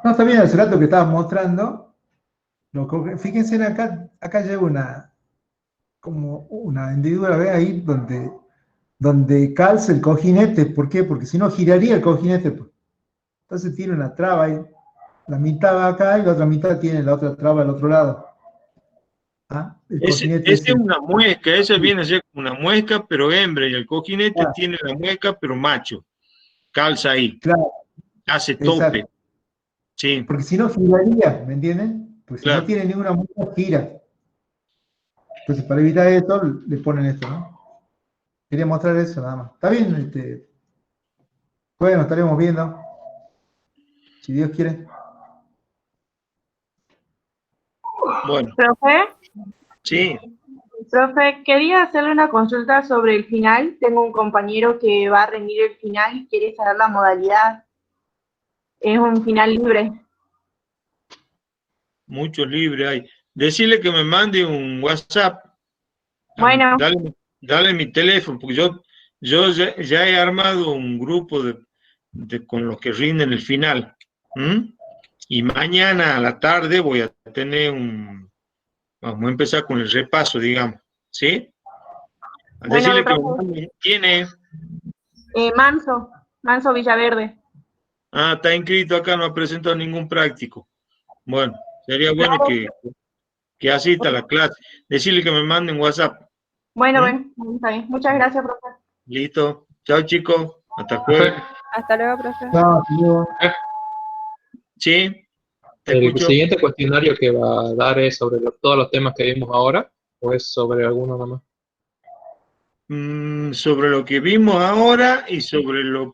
No, está bien, hace rato que estabas mostrando. Fíjense acá lleva como una hendidura, ¿ve? Ahí donde calza el cojinete. ¿Por qué? Porque si no giraría el cojinete. Entonces tiene una traba ahí. La mitad va acá y la otra mitad tiene la otra traba al otro lado.
Esa es una muesca, esa viene a ser una muesca, pero hembra, y el cojinete tiene la muesca, pero macho. Calza ahí.
Claro.
Hace tope.
Exacto.
Sí.
Porque si no giraría, ¿me entienden? Porque si no tiene ninguna muesca, gira. Entonces, para evitar esto, le ponen esto, ¿no? Quería mostrar eso nada más. Está bien, bueno, estaremos viendo. Si Dios quiere.
Bueno.
¿Profe?
Sí.
Profe, quería hacerle una consulta sobre el final. Tengo un compañero que va a rendir el final y quiere saber la modalidad. Es un final libre.
Muchos libres hay. Decirle que me mande un WhatsApp.
Bueno.
Dale mi teléfono, porque yo ya he armado un grupo con los que rinden el final. Y mañana a la tarde voy a tener vamos a empezar con el repaso, digamos. ¿Sí? Decirle que me mande. ¿Quién es?
Manso Villaverde.
Está inscrito acá, no ha presentado ningún práctico. Bueno, sería bueno que asista a la clase. Decirle que me manden WhatsApp.
Bueno, está bien. Muchas gracias, profe.
Listo. Chao, chicos. Hasta jueves.
Hasta luego, profe.
Chao.
Sí.
¿El siguiente cuestionario que va a dar es sobre todos los temas que vimos ahora o es sobre alguno nomás?
Sobre lo que vimos ahora y sobre los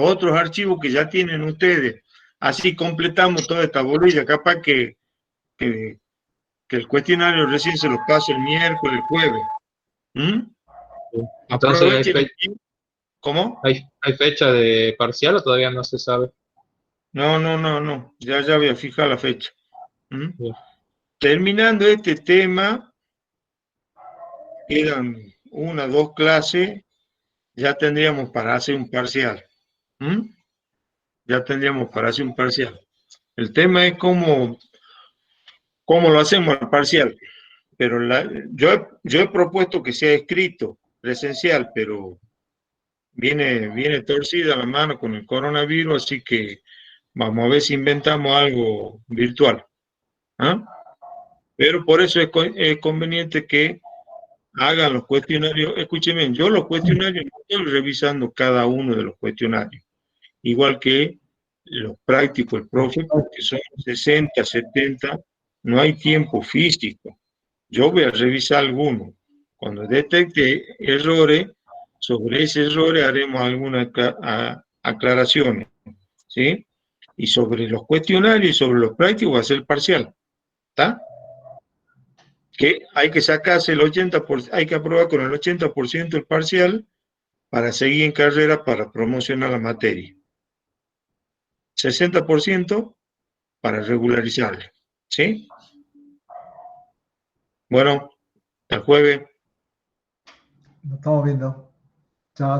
otros archivos que ya tienen ustedes. Así completamos toda esta bolilla. Capaz que el cuestionario recién se los paso el miércoles, el jueves.
Entonces,
¿Cómo?
¿Hay fecha de parcial o todavía no se sabe?
No. Ya voy a fijar la fecha. Terminando este tema, quedan 1 o 2 clases, ya tendríamos para hacer un parcial. Ya tendríamos para hacer un parcial. El tema es cómo lo hacemos al parcial. pero yo he propuesto que sea escrito, presencial, pero viene torcida la mano con el coronavirus, así que vamos a ver si inventamos algo virtual. ¿Ah? Pero por eso es conveniente que hagan los cuestionarios. Escúcheme, yo los cuestionarios no estoy revisando cada uno de los cuestionarios, igual que los prácticos, el profe, porque son 60, 70, no hay tiempo físico. Yo voy a revisar algunos. Cuando detecte errores, sobre ese error haremos algunas aclaraciones, ¿sí? Y sobre los cuestionarios y sobre los prácticos va a ser parcial, ¿está? Que hay que sacarse el 80%, hay que aprobar con el 80% el parcial para seguir en carrera para promocionar la materia. 60% para regularizarlo, ¿sí? Bueno, hasta el jueves.
Nos estamos viendo. Chao.